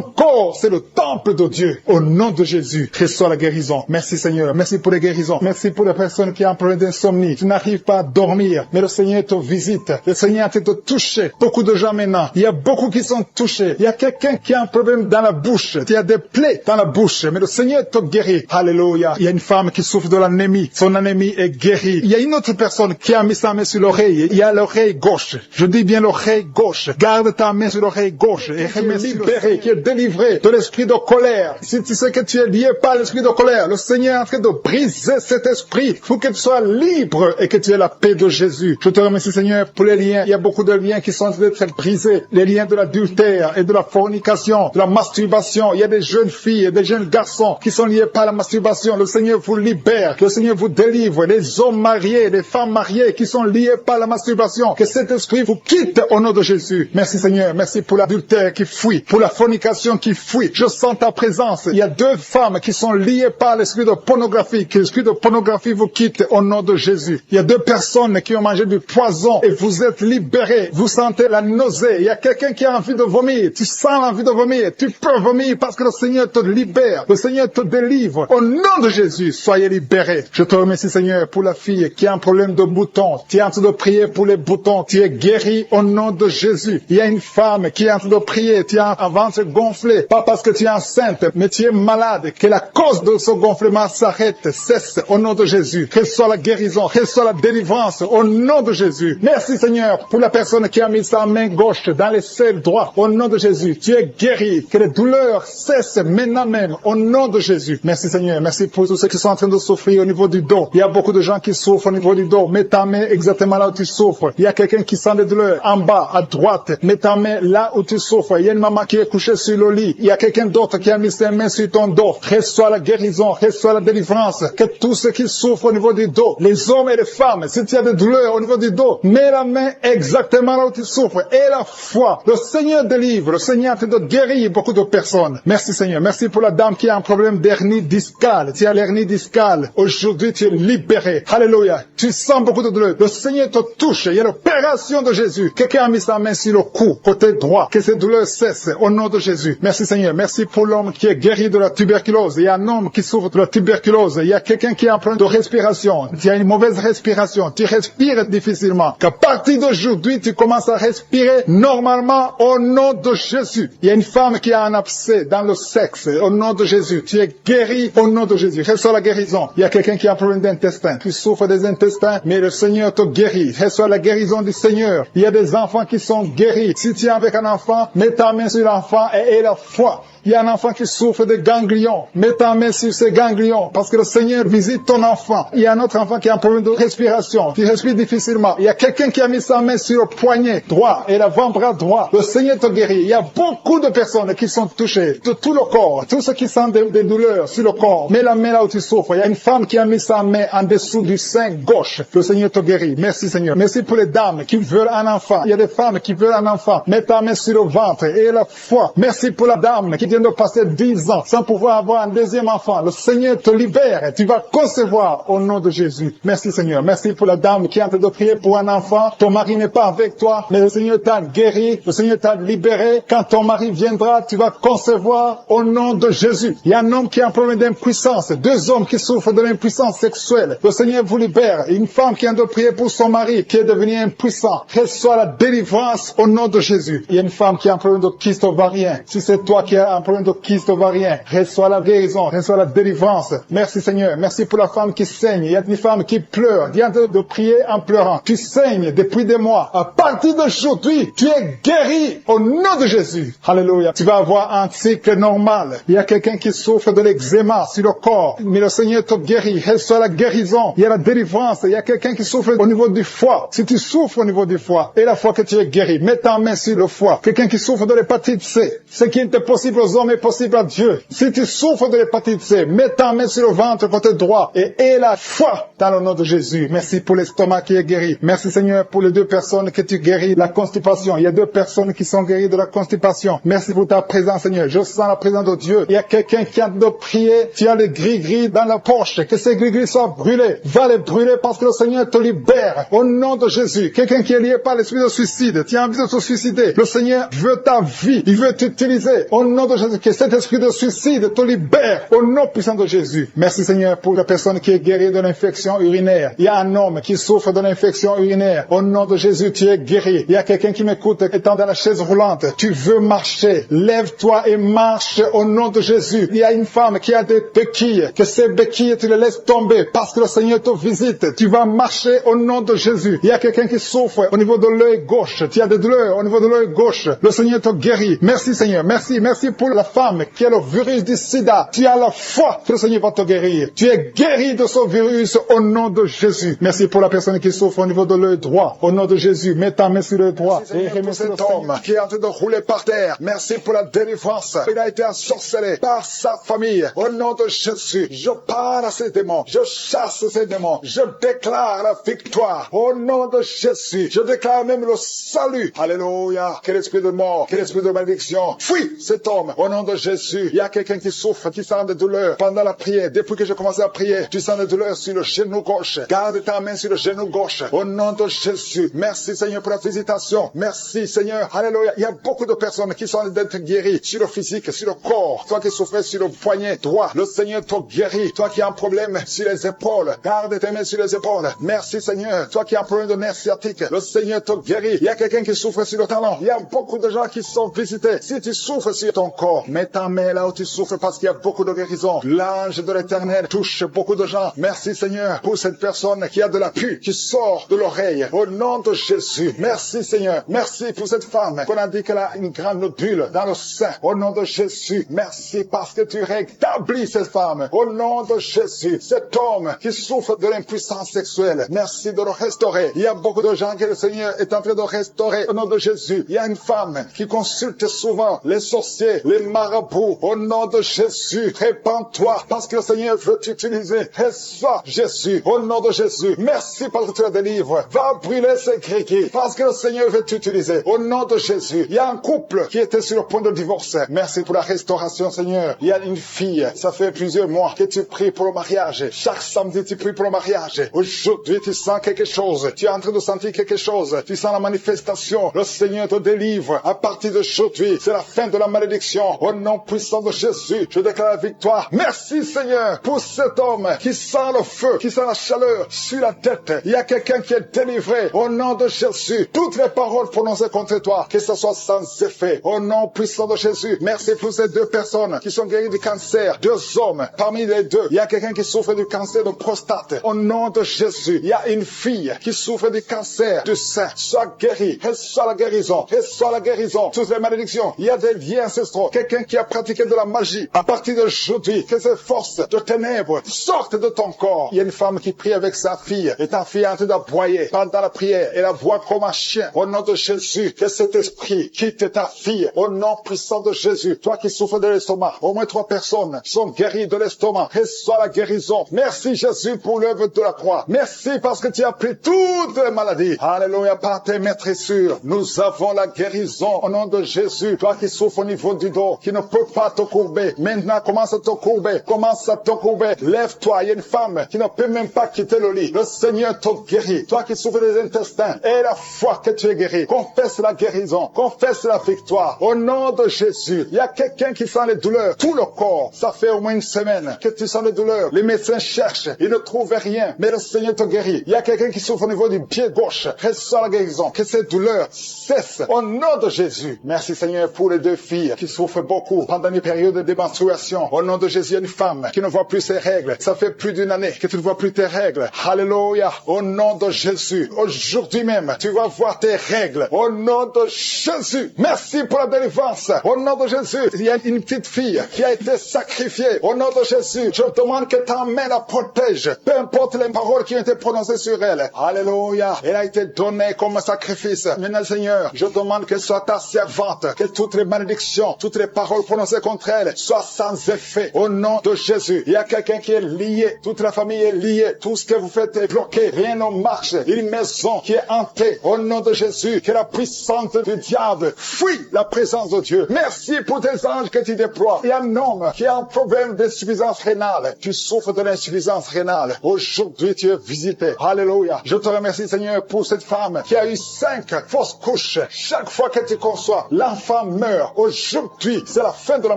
corps, c'est le temple de Dieu. Au nom de Jésus, reçois la guérison. Merci Seigneur. Merci pour les guérisons. Merci pour les personnes qui ont un problème d'insomnie. Tu n'arrives pas à dormir. Mais le Seigneur te visite. Le Seigneur te touche. Beaucoup de gens maintenant. Il y a beaucoup qui sont touchés. Il y a quelqu'un qui a un problème dans la bouche. Tu as des plaies dans la bouche. Mais le Seigneur te guérit. Alléluia. Il y a une femme qui souffre de l'anémie. Son anémie est guéri. Il y a une autre personne qui a mis sa main sur l'oreille. Il y a l'oreille gauche. Je dis bien l'oreille gauche. Garde ta main sur l'oreille gauche et remercie libéré, qui est délivré de l'esprit de colère. Si tu sais que tu es lié par l'esprit de colère, le Seigneur est en train de briser cet esprit pour que tu sois libre et que tu aies la paix de Jésus. Je te remercie Seigneur pour les liens. Il y a beaucoup de liens qui sont en train d'être brisés. Les liens de l'adultère et de la fornication, de la masturbation. Il y a des jeunes filles et des jeunes garçons qui sont liés par la masturbation. Le Seigneur vous libère. Le Seigneur vous délivre. Les hommes mariés, les femmes mariées qui sont liées par la masturbation. Que cet esprit vous quitte au nom de Jésus. Merci Seigneur. Merci pour l'adultère qui fuit, pour la fornication qui fuit. Je sens ta présence. Il y a 2 femmes qui sont liées par l'esprit de pornographie. Que l'esprit de pornographie vous quitte au nom de Jésus. Il y a 2 personnes qui ont mangé du poison et vous êtes libérés. Vous sentez la nausée. Il y a quelqu'un qui a envie de vomir. Tu sens l'envie de vomir. Tu peux vomir parce que le Seigneur te libère. Le Seigneur te délivre. Au nom de Jésus, soyez libérés. Je te remercie Seigneur pour la fille qui a un problème de boutons. Tu es en train de prier pour les boutons. Tu es guéri au nom de Jésus. Il y a une femme qui est en train de prier. Tu as un ventre gonflé. Pas parce que tu es enceinte, mais tu es malade. Que la cause de ce gonflement s'arrête, cesse au nom de Jésus. Reçois la guérison, reçois la délivrance au nom de Jésus. Merci Seigneur pour la personne qui a mis sa main gauche dans les selles droits. Au nom de Jésus, tu es guéri. Que les douleurs cessent maintenant même au nom de Jésus. Merci Seigneur. Merci pour tous ceux qui sont en train de souffrir au niveau du dos. Il y a beaucoup de gens qui souffrent au niveau du dos. Mets ta main exactement là où tu souffres. Il y a quelqu'un qui sent des douleurs en bas, à droite. Mets ta main là où tu souffres. Il y a une maman qui est couchée sur le lit. Il y a quelqu'un d'autre qui a mis ses mains sur ton dos. Reçois la guérison, reçois la délivrance. Que tous ceux qui souffrent au niveau du dos, les hommes et les femmes, si tu as des douleurs au niveau du dos, mets la main exactement là où tu souffres. Et la foi, le Seigneur délivre. Le Seigneur te guérit beaucoup de personnes. Merci Seigneur. Merci pour la dame qui a un problème d'hernie discale. Tu as l'hernie discale. Aujourd'hui, tu es libéré. Alléluia. Tu sens beaucoup de douleur. Le Seigneur te touche. Il y a l'opération de Jésus. Quelqu'un a mis sa main sur le cou, côté droit. Que ces douleurs cessent au nom de Jésus. Merci Seigneur. Merci pour l'homme qui est guéri de la tuberculose. Il y a un homme qui souffre de la tuberculose. Il y a quelqu'un qui a un problème de respiration. Tu as une mauvaise respiration. Tu respires difficilement. Qu'à partir d'aujourd'hui, tu commences à respirer normalement au nom de Jésus. Il y a une femme qui a un abcès dans le sexe. Au nom de Jésus. Tu es guéri au nom de Jésus. Reçois la guérison. Il y a quelqu'un qui a un problème d'intestin. Tu souffres des intestins, mais le Seigneur te guérit. Reçois la guérison du Seigneur. Il y a des enfants qui sont guéris. Si tu es avec un enfant, mets ta main sur l'enfant et aie la foi. Il y a un enfant qui souffre de ganglions. Mets ta main sur ces ganglions parce que le Seigneur visite ton enfant. Il y a un autre enfant qui a un problème de respiration. Tu respires difficilement. Il y a quelqu'un qui a mis sa main sur le poignet droit et l'avant-bras droit. Le Seigneur te guérit. Il y a beaucoup de personnes qui sont touchées de tout le corps. Tous ceux qui sentent des douleurs sur le corps. Mets la main là où tu souffres. Il y a une femme qui a mis sa main en dessous du sein gauche. Le Seigneur te guérit. Merci Seigneur. Merci pour les dames qui veulent un enfant. Il y a des femmes qui veulent un enfant. Mets ta main sur le ventre et la foi. Merci pour la dame qui vient de passer 10 ans sans pouvoir avoir un deuxième enfant. Le Seigneur te libère. Tu vas concevoir au nom de Jésus. Merci Seigneur. Merci pour la dame qui est en train de prier pour un enfant. Ton mari n'est pas avec toi, mais le Seigneur t'a guéri. Le Seigneur t'a libéré. Quand ton mari viendra, tu vas concevoir au nom de Jésus. Il y a un homme qui a un problème d'impuissance. 2 hommes qui souffrent de l'impuissance sexuelle. Le Seigneur vous libère. Une femme qui a de prier pour son mari qui est devenu impuissant. Reçois la délivrance au nom de Jésus. Il y a une femme qui a un problème de kyste ovarien. Si c'est toi qui as un problème de kyste ovarien, reçois la guérison, reçois la délivrance. Merci Seigneur. Merci pour la femme qui saigne. Il y a une femme qui pleure. Viens de prier en pleurant. Tu saignes depuis des mois. À partir d'aujourd'hui, tu es guéri au nom de Jésus. Alléluia. Tu vas avoir un cycle normal. Il y a quelqu'un qui souffre de l'eczéma sur le corps. Mais le Seigneur te guérit. Reçois la guérison. Il y a la délivrance. Il y a quelqu'un qui souffre au niveau du foie. Si tu souffres au niveau du foie, et la foi que tu es guéri, mets ta main sur le foie. Quelqu'un qui souffre de l'hépatite C. Ce qui est impossible aux hommes est possible à Dieu. Si tu souffres de l'hépatite C, mets ta main sur le ventre côté droit et aie la foi dans le nom de Jésus. Merci pour l'estomac qui est guéri. Merci Seigneur pour les 2 personnes que tu guéris la constipation. Il y a 2 personnes qui sont guéries de la constipation. Merci pour ta présence Seigneur. Je sens la présence de Dieu. Il y a quelqu'un qui a de prier. Tu as les gris-gris dans la poche. Que ces gris-gris soient brûlés. Va les brûler parce que le Seigneur te libère. Au nom de Jésus. Quelqu'un qui est lié par l'esprit de suicide. Tu as envie de te suicider. Le Seigneur veut ta vie. Il veut t'utiliser. Au nom de Jésus. Que cet esprit de suicide te libère au nom puissant de Jésus. Merci Seigneur pour la personne qui est guérie de l'infection urinaire. Il y a un homme qui souffre de l'infection urinaire. Au nom de Jésus, tu es guéri. Il y a quelqu'un qui m'écoute étant dans la chaise roulante. Tu veux marcher. Lève-toi et marche au nom de Jésus. Il y a une femme qui a des béquilles. Que ces béquilles, tu les laisses tomber parce que le Seigneur te visite. Tu vas marcher au nom de Jésus. Il y a quelqu'un qui souffre au niveau de l'œil gauche. Tu as des douleurs au niveau de l'œil gauche. Le Seigneur te guérit. Merci Seigneur. Merci. Merci pour la femme qui a le virus du sida. Tu as la foi que le Seigneur va te guérir. Tu es guéri de ce virus au nom de Jésus. Merci pour la personne qui souffre au niveau de l'œil droit. Au nom de Jésus, mets ta main sur l'œil droit. Et pour cet homme qui est en train de rouler par terre. Merci pour la délivrance. Il a été ensorcelé par sa famille. Au nom de Jésus, je parle à ces démons. Je chasse ces démons. Je déclare la victoire. Au nom de Jésus, je déclare même le salut. Alléluia. Quel esprit de mort, quel esprit de malédiction. Fuis cet homme. Au nom de Jésus, il y a quelqu'un qui souffre, qui sent des douleurs pendant la prière. Depuis que j'ai commencé à prier, tu sens des douleurs sur le genou gauche. Garde ta main sur le genou gauche. Au nom de Jésus. Merci Seigneur pour la visitation. Merci Seigneur. Alléluia. Il y a beaucoup de personnes qui sont d'être guéries sur le physique, sur le corps. Toi qui souffrais sur le poignet droit, le Seigneur te guérit. Toi qui as un problème sur les épaules, garde tes mains sur les épaules. Merci Seigneur. Toi qui as un problème de nerf sciatique, le Seigneur te guérit. Il y a quelqu'un qui souffre sur le talon. Il y a beaucoup de gens qui sont visités. Si tu souffres sur ton corps, mets ta main là où tu souffres parce qu'il y a beaucoup de guérison. L'ange de l'Éternel touche beaucoup de gens. Merci Seigneur pour cette personne qui a de la pus qui sort de l'oreille. Au nom de Jésus. Merci Seigneur. Merci pour cette femme qu'on a dit qu'elle a une grande nodule dans le sein. Au nom de Jésus. Merci parce que tu rétablis cette femme. Au nom de Jésus. Cet homme qui souffrent de l'impuissance sexuelle. Merci de le restaurer. Il y a beaucoup de gens que le Seigneur est en train de restaurer au nom de Jésus. Il y a une femme qui consulte souvent les sorciers, les marabouts. Au nom de Jésus, répands-toi parce que le Seigneur veut t'utiliser. Reçois Jésus au nom de Jésus. Merci parce que tu la délivres. Va brûler ces gris parce que le Seigneur veut t'utiliser. Au nom de Jésus, il y a un couple qui était sur le point de divorce. Merci pour la restauration, Seigneur. Il y a une fille, ça fait plusieurs mois que tu pries pour le mariage. Chaque samedi, tu pries pour le mariage. Aujourd'hui, tu sens quelque chose. Tu es en train de sentir quelque chose. Tu sens la manifestation. Le Seigneur te délivre. À partir d'aujourd'hui, c'est la fin de la malédiction. Au nom puissant de Jésus, je déclare la victoire. Merci, Seigneur, pour cet homme qui sent le feu, qui sent la chaleur sur la tête. Il y a quelqu'un qui est délivré. Au nom de Jésus, toutes les paroles prononcées contre toi, que ce soit sans effet. Au nom puissant de Jésus, merci pour ces deux personnes qui sont guéries du cancer. Deux hommes. Parmi les deux, il y a quelqu'un qui souffre du cancer de prostate. Au nom de Jésus, il y a une fille qui souffre du cancer du sein. Sois guérie. Reçois la guérison. Reçois la guérison. Toutes les malédictions. Il y a des liens ancestraux. Quelqu'un qui a pratiqué de la magie. À partir d'aujourd'hui, que ces forces de ténèbres sortent de ton corps. Il y a une femme qui prie avec sa fille. Et ta fille est en train d'aboyer pendant la prière. Et la voix comme un chien. Au nom de Jésus, que cet esprit quitte ta fille. Au nom puissant de Jésus. Toi qui souffres de l'estomac. Au moins 3 personnes sont guéries de l'estomac. Reçois la guérison. Merci Jésus pour l'œuvre de la croix. Merci parce que tu as pris toutes les maladies. Alléluia, par tes maîtressures. Nous avons la guérison au nom de Jésus. Toi qui souffres au niveau du dos, qui ne peux pas te courber. Maintenant, commence à te courber. Commence à te courber. Lève-toi. Il y a une femme qui ne peut même pas quitter le lit. Le Seigneur te guérit. Toi qui souffres des intestins. Et la foi que tu es guéri. Confesse la guérison. Confesse la victoire. Au nom de Jésus. Il y a quelqu'un qui sent les douleurs. Tout le corps. Ça fait au moins une semaine que tu sens les douleurs. Les médecins cherchent. Ils ne trouvent rien. Mais le Seigneur te guérit. Il y a quelqu'un qui souffre au niveau du pied gauche. Reçois la guérison. Que ces douleurs cessent. Au nom de Jésus. Merci Seigneur pour les deux filles qui souffrent beaucoup pendant une période de menstruation. Au nom de Jésus, il y a une femme qui ne voit plus ses règles. Ça fait plus d'une année que tu ne vois plus tes règles. Alléluia. Au nom de Jésus. Aujourd'hui même, tu vas voir tes règles. Au nom de Jésus. Merci pour la délivrance. Au nom de Jésus. Il y a une petite fille qui a été sacrifiée. Au nom de Jésus. Je demande que ta main la protège. Peu importe les paroles qui ont été prononcées sur elle. Alléluia. Elle a été donnée comme sacrifice. Maintenant, Seigneur, je demande qu'elle soit ta servante. Que toutes les malédictions, toutes les paroles prononcées contre elle soient sans effet. Au nom de Jésus. Il y a quelqu'un qui est lié. Toute la famille est liée. Tout ce que vous faites est bloqué. Rien ne marche. Une maison qui est hantée. Au nom de Jésus. Que la puissance du diable fuit la présence de Dieu. Merci pour tes anges que tu déploies. Il y a un homme qui a un problème d'insuffisance rénale. Tu souffres de l'insuffisance rénale. Aujourd'hui, tu es visité. Alléluia. Je te remercie, Seigneur, pour cette femme qui a eu 5 fausses couches. Chaque fois que tu conçois, l'enfant meurt. Aujourd'hui, c'est la fin de la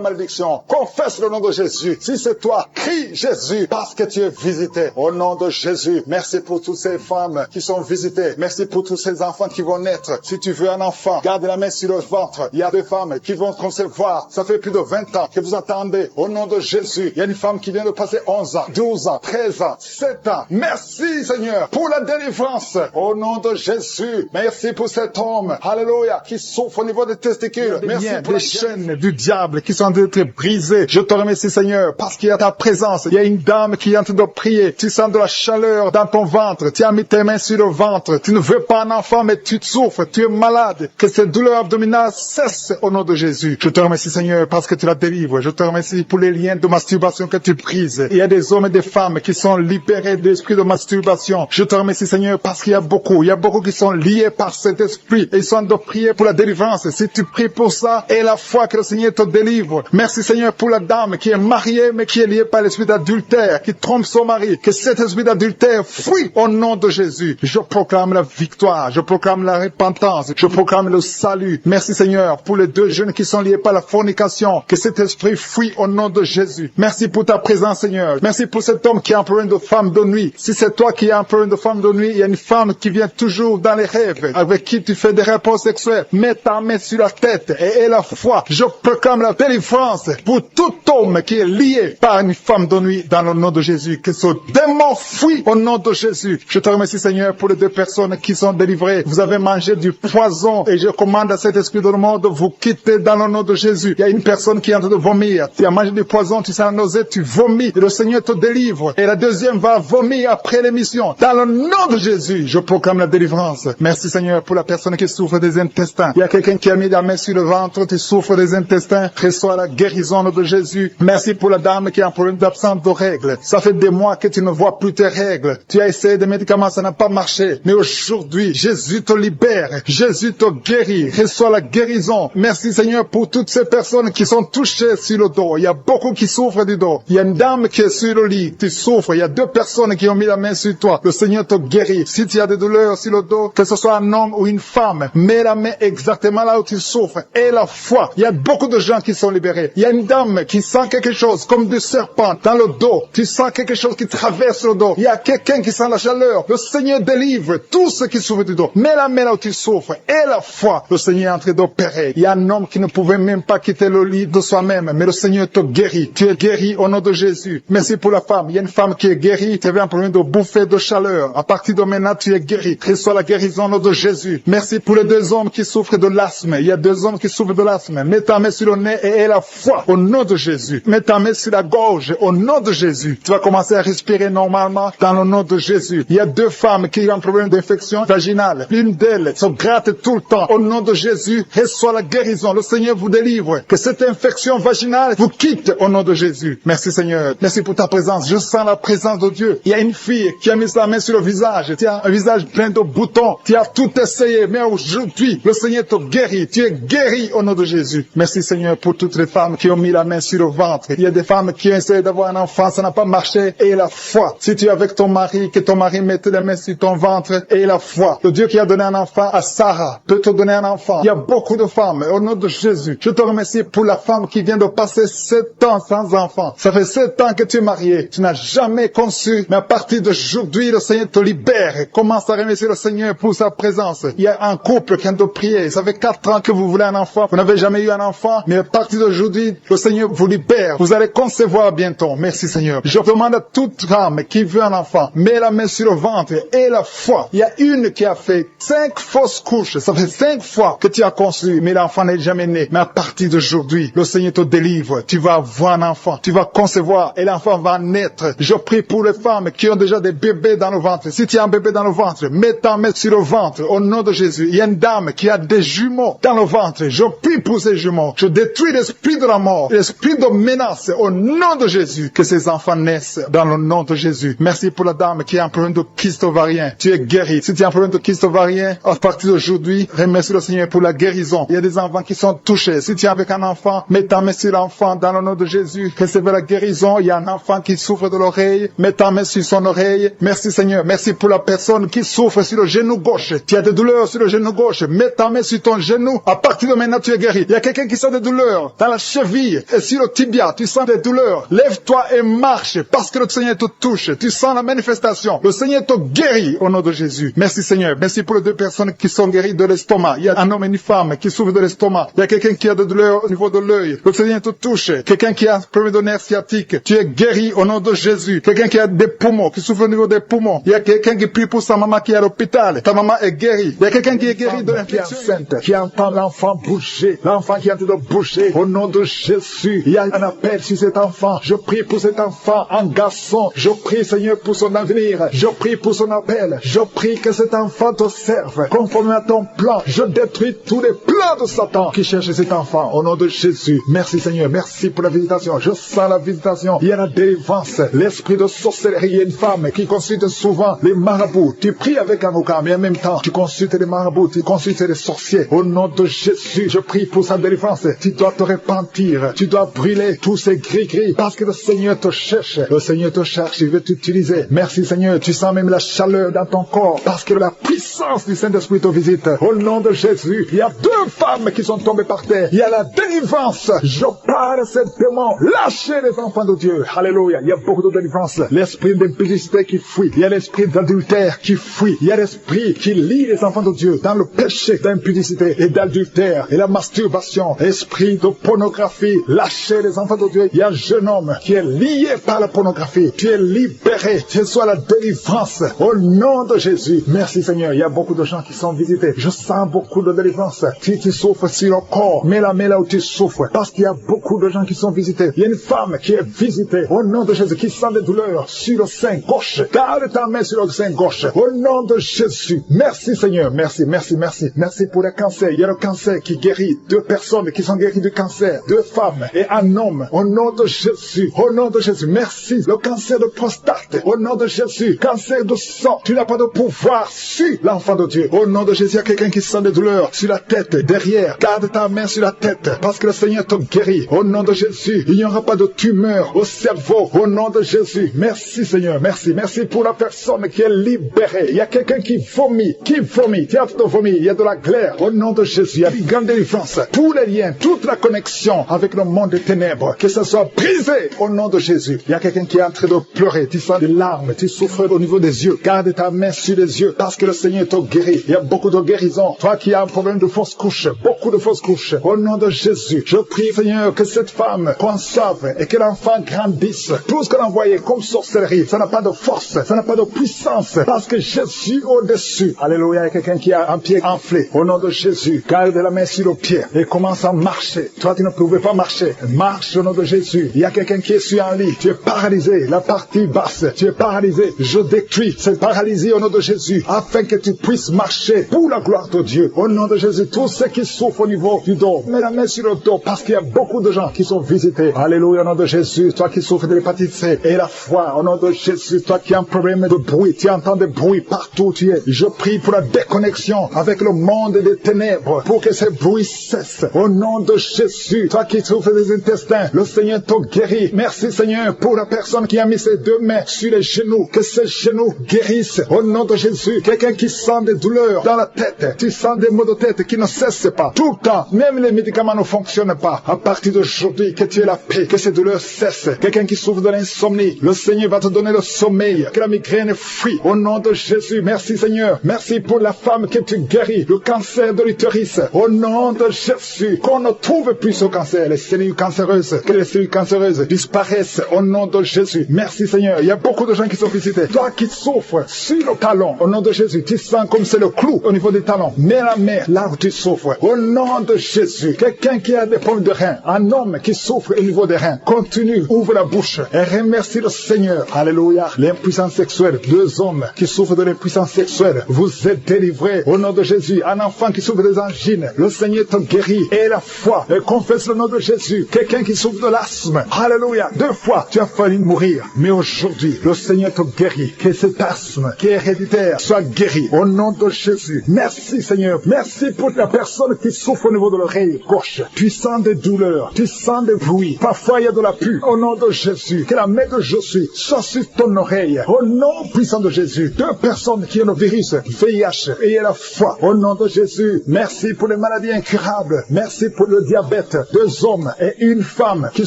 malédiction. Confesse le nom de Jésus. Si c'est toi, crie Jésus parce que tu es visité. Au nom de Jésus, merci pour toutes ces femmes qui sont visitées. Merci pour tous ces enfants qui vont naître. Si tu veux un enfant, garde la main sur le ventre. Il y a des femmes qui vont concevoir. Ça fait plus de 20 ans que vous attendez. Au nom de Jésus, il y a une femme qui vient de passer 11 ans, 12 ans, 13 ans, 7 ans. Merci Seigneur pour la délivrance. Au nom de Jésus, merci pour cet homme, alléluia, qui souffre au niveau des testicules. Merci pour les chaînes du diable qui sont en train d'être brisées. Je te remercie Seigneur parce qu'il y a ta présence. Il y a une dame qui est en train de prier. Tu sens de la chaleur dans ton ventre. Tu as mis tes mains sur le ventre. Tu ne veux pas un enfant mais tu souffres. Tu es malade. Que cette douleur abdominale cesse au nom de Jésus. Je te remercie Seigneur parce que tu la délivres. Je te remercie pour les liens de masturbation que tu brises. Il y a des hommes et des femmes qui sont libérés de l'esprit de masturbation. Je te remercie Seigneur parce qu'il y a beaucoup qui sont liés par cet esprit et ils sont de prier pour la délivrance. Si tu pries pour ça et la foi que le Seigneur te délivre. Merci Seigneur pour la dame qui est mariée mais qui est liée par l'esprit d'adultère, qui trompe son mari. Que cet esprit d'adultère fuit au nom de Jésus. Je proclame la victoire. Je proclame la repentance. Je proclame le salut. Merci Seigneur pour les 2 jeunes qui sont liés par la fornication. Que cet esprit fuit au nom de Jésus. Merci pour ta présence Seigneur. Merci pour cet homme qui est un problème de femme de nuit. Si c'est toi qui as un problème de femme de nuit, il y a une femme qui vient toujours dans les rêves, avec qui tu fais des rapports sexuels. Mets ta main sur la tête et la foi. Je proclame la délivrance pour tout homme qui est lié par une femme de nuit dans le nom de Jésus. Que ce démon fuit au nom de Jésus. Je te remercie Seigneur pour les 2 personnes qui sont délivrées. Vous avez mangé du poison et je commande à cet esprit de mort de vous quitter dans le nom de Jésus. Il y a une personne qui est en train de vomir. Tu as mangé du poison, tu sens la nausée, tu vomis et le Seigneur te délivre. Et la 2e deuxième va vomir après l'émission. Dans le nom de Jésus, je proclame la délivrance. Merci Seigneur pour la personne qui souffre des intestins. Il y a quelqu'un qui a mis la main sur le ventre, tu souffres des intestins. Reçois la guérison au nom de Jésus. Merci pour la dame qui a un problème d'absence de règles. Ça fait des mois que tu ne vois plus tes règles. Tu as essayé des médicaments, ça n'a pas marché. Mais aujourd'hui, Jésus te libère. Jésus te guérit. Reçois la guérison. Merci Seigneur pour toutes ces personnes qui sont touchées sur le dos. Il y a beaucoup qui souffrent du dos. Il y a une dame qui est sur le lit. Tu souffres. Il y a 2 personnes qui ont mis la main sur toi. Le Seigneur te guérit. Si tu as des douleurs sur le dos, que ce soit un homme ou une femme, mets la main exactement là où tu souffres. Et la foi. Il y a beaucoup de gens qui sont libérés. Il y a une dame qui sent quelque chose comme du serpent dans le dos. Tu sens quelque chose qui traverse le dos. Il y a quelqu'un qui sent la chaleur. Le Seigneur délivre tous ceux qui souffrent du dos. Mets la main là où tu souffres. Et la foi. Le Seigneur est en train d'opérer. Il y a un homme qui ne pouvait même pas quitter le lit de soi-même. Mais le Seigneur te guérit. Tu es guéri au nom de Jésus. Merci pour la femme. Il y a une femme qui est guérie. Tu avais un problème de bouffée de chaleur. À partir de maintenant, tu es guéri. Reçois la guérison au nom de Jésus. Merci pour les 2 hommes qui souffrent de l'asthme. Il y a 2 hommes qui souffrent de l'asthme. Mets ta main sur le nez et aie la foi au nom de Jésus. Mets ta main sur la gorge au nom de Jésus. Tu vas commencer à respirer normalement dans le nom de Jésus. Il y a 2 femmes qui ont un problème d'infection vaginale. L'une d'elles se gratte tout le temps. Au nom de Jésus, reçois la guérison. Le Seigneur vous délivre. Que cette infection vaginale vous quitte au nom de Jésus. Merci Seigneur. Merci pour ta présence. Je sens la présence de Dieu. Il y a une fille qui a mis sa main sur le visage. Tu as un visage plein de boutons. Tu as tout essayé. Mais aujourd'hui, le Seigneur te guérit. Tu es guéri au nom de Jésus. Merci Seigneur pour toutes les femmes qui ont mis la main sur le ventre. Il y a des femmes qui ont essayé d'avoir un enfant. Ça n'a pas marché. Et la foi. Si tu es avec ton mari, que ton mari mette les mains sur ton ventre. Et la foi. Le Dieu qui a donné un enfant à Sarah peut te donner un enfant. Il y a beaucoup de femmes. Au nom de Jésus. Je te remercie pour la femme qui vient de passer 7 ans sans enfant. Ça fait 7 ans que tu es marié. Tu n'as jamais conçu. Mais à partir d'aujourd'hui, le Seigneur te libère. Commence à remercier le Seigneur pour sa présence. Il y a un couple qui vient de prier. Ça fait 4 ans que vous voulez un enfant. Vous n'avez jamais eu un enfant. Mais à partir d'aujourd'hui, le Seigneur vous libère. Vous allez concevoir bientôt. Merci Seigneur. Je demande à toute femme qui veut un enfant, mets la main sur le ventre et la foi. Il y a une qui a fait 5 fausses couches. Ça fait 5 fois que tu as conçu, mais l'enfant n'est jamais né. Mais à partir d'aujourd'hui, le Seigneur te délivre. Tu vas avoir un enfant. Tu vas concevoir et l'enfant va naître. Je prie pour les femmes qui ont déjà des bébés dans le ventre. Si tu as un bébé dans le ventre, mets ta main sur le ventre au nom de Jésus. Il y a une dame qui a des jumeaux dans le ventre. Je prie pour ces jumeaux. Je détruis l'esprit de la mort, l'esprit de menace au nom de Jésus. Que ces enfants naissent dans le nom de Jésus. Merci pour la dame qui a un problème de kyste ovarien. Tu es guéri. Si tu as un problème de kyste ovarien, à partir d'aujourd'hui, remercie le Seigneur pour la guérison. Il y a des enfants qui sont touchés. Si tu es avec un enfant, mets ta main sur l'enfant dans le nom de Jésus. Recevez la guérison. Il y a un enfant qui souffre de l'oreille. Mets ta main sur son oreille. Merci Seigneur. Merci pour la personne qui souffre sur le genou gauche. Tu as des douleurs sur le genou gauche. Mets ta main sur ton genou. À partir de maintenant, tu es guéri. Il y a quelqu'un qui sent des douleurs dans la cheville et sur le tibia. Tu sens des douleurs. Lève-toi et marche parce que le Seigneur te touche. Tu sens la manifestation. Le Seigneur te guérit au nom de Jésus. Merci Seigneur. Merci pour les 2 personnes qui sont guéries de l'estomac. Il y a un homme et une femme qui souffrent de l'estomac. Il y a quelqu'un qui a des douleurs au niveau de l'œil. Le Seigneur te touche. Quelqu'un qui a un problème de nerf sciatique. Tu es guéri au nom de Jésus. Quelqu'un qui a des poumons, qui souffre au niveau des poumons. Il y a quelqu'un qui prie pour sa maman qui est à l'hôpital. Ta maman est guérie. Il y a quelqu'un qui est guéri de l'infection. Qui entend l'enfant bouger. L'enfant qui est en train de bouger. Au nom de Jésus. Il y a un appel sur cet enfant. Je prie pour cet enfant, un garçon. Je prie Seigneur pour son avenir. Je prie pour son appel. Je prie que cet enfant te serve. Conformément à ton plan. Je détruis tous les plans de Satan qui cherche cet enfant. Au nom de Jésus. Merci Seigneur. Merci pour la visitation. Je sens la visitation. Il y a la délivrance. L'esprit de sorcellerie. Il y a une femme qui consulte souvent les marabouts. Tu pries avec un avocat, mais en même temps, tu consultes les marabouts. Tu consultes les sorciers. Au nom de Jésus, je prie pour sa délivrance. Tu dois te repentir. Tu dois brûler tous ces gris-gris parce que le Seigneur te cherche. Le Seigneur te cherche. Il veut t'utiliser. Merci Seigneur. Tu sens même la chaleur dans ton corps parce que la puissance du Saint-Esprit te visite. Au nom de Jésus, il y a 2 femmes qui sont tombées par terre. Il y a la délivrance. Je parle ces démons. Lâchez les enfants de Dieu. Alléluia. Il y a beaucoup de délivrance. L'esprit d'impudicité qui fuit. Il y a l'esprit d'adultère qui fuit. Il y a l'esprit qui lie les enfants de Dieu dans le péché d'impudicité et d'adultère et la masturbation. Esprit de pornographie. Lâchez les enfants de Dieu. Il y a un jeune homme qui est lié par la pornographie. Tu es libéré. Que soit la délivrance. Au nom de Jésus. Merci Seigneur. Il y a beaucoup de gens qui sont visités. Je sens beaucoup de délivrance. Si tu souffres sur le corps, mets la main là où tu souffres. Parce qu'il y a beaucoup de gens qui sont visités. Il y a une femme qui est visitée. Au nom de Jésus, qui sent des douleurs douleur sur le sein gauche. Garde ta main sur le sein gauche. Au nom de Jésus. Merci Seigneur. Merci, merci, merci. Merci pour le cancer. Il y a le cancer qui guérit. 2 personnes qui sont guéries du cancer. 2 femmes et un homme. Au nom de Jésus. Au nom de Jésus. Merci. Le cancer de prostate. Au nom de Jésus. Cancer de sang. Tu n'as pas de pouvoir sur l'enfant de Dieu. Au nom de Jésus, il y a quelqu'un qui sent des douleurs sur la tête, derrière. Garde ta main sur la tête parce que le Seigneur te guérit. Au nom de Jésus, il n'y aura pas de tumeur au cerveau. Au nom de Jésus. Merci Seigneur. Merci. Merci pour la personne qui est libérée. Il y a quelqu'un qui vomit. Qui vomit. Tu as de vomi. Il y a de la glaire. Au nom de Jésus, il y a une grande délivrance. Tous les liens, toute la connexion avec le monde des ténèbres, que ce soit brisé au nom de Jésus. Il y a quelqu'un qui est en train de pleurer. Tu sens des larmes. Tu souffres au niveau des yeux. Garde ta main sur les yeux parce que le Seigneur te guérit. Il y a beaucoup de guérison. Toi qui as un problème de fausse couche, beaucoup de fausses couches. Au nom de Jésus, je prie Seigneur que cette femme conserve et que l'enfant grandisse. Tout ce qu'on a envoyé comme sorcellerie, ça n'a pas de force, ça n'a pas de puissance parce que Jésus au-dessus. Alléluia, il y a quelqu'un qui a un pied enflé. Au nom de Jésus, garde la main sur le pied et commence à marcher. Toi tu ne pouvais pas marcher. Marche au nom de Jésus. Il y a quelqu'un qui est sur un lit. Tu es paralysé, la partie basse. Tu es paralysé. Je détruis cette paralysie au nom de Jésus afin que tu puisses marcher pour la gloire de Dieu. Au nom de Jésus, tous ceux qui souffrent au niveau du dos, mets la main sur le dos parce qu'il y a beaucoup de gens qui sont visités. Alléluia, au nom de Jésus. Toi qui souffres de l'hépatite C et la foi, au nom de Jésus. Toi qui as un problème de bruit, tu entends des bruits partout où tu es. Je prie pour la déconnexion avec le monde des ténèbres pour que ces bruits cessent. Au nom de Jésus. Toi qui souffres des intestins, le Seigneur te guérit. Merci Seigneur pour la personne qui a mis ses 2 mains sur les genoux. Que ces genoux guérissent. Au nom de Jésus. Quelqu'un qui sent des douleurs dans la tête. Tu sens des maux de tête qui ne cessent pas. Tout le temps. Même les médicaments ne fonctionnent pas. À partir d'aujourd'hui, que tu aies la paix. Que ces douleurs cessent. Quelqu'un qui souffre de l'insomnie. Le Seigneur va te donner le sommeil. Que la migraine fuit. Au nom de Jésus. Merci Seigneur. Merci pour la femme que tu guéris. Le cancer de l'utérus. Au nom de Jésus. Qu'on ne trouve plus ce cancer. Les cellules cancéreuses. Que les cellules cancéreuses disparaissent. Au nom de Jésus. Merci Seigneur. Il y a beaucoup de gens qui sont visités. Toi qui souffres sur le talon. Au nom de Jésus. Tu sens comme c'est le clou au niveau des talons. Mets la main là où tu souffres. Au nom de Jésus. Quelqu'un qui a des problèmes de reins. Un homme qui souffre au niveau des reins. Continue. Ouvre la bouche. Et remercie le Seigneur. Alléluia. L'impuissance sexuelle. 2 hommes qui souffrent de l'impuissance sexuelle. Vous êtes délivrés. Au nom de Jésus. Un enfant qui souffre des angines. Le Seigneur te guérit. Et la foi. Et confesse le nom de Jésus. Quelqu'un qui souffre de l'asthme. Alléluia. 2 fois. Tu as failli mourir. Mais aujourd'hui, le Seigneur te guérit. Que cet asthme qui est héréditaire soit guéri. Au nom de Jésus. Merci Seigneur. Merci pour la personne qui souffre au niveau de l'oreille gauche. Tu sens des douleurs. Tu sens des bruits. Parfois il y a de la pue. Au nom de Jésus. Que la main de Jésus soit sur ton oreille. Au nom puissant de Jésus. 2 personnes qui ont le virus VIH. Ayez la foi. Au nom de Jésus. Merci pour les maladies incurables. Merci pour le diabète. 2 hommes et une femme qui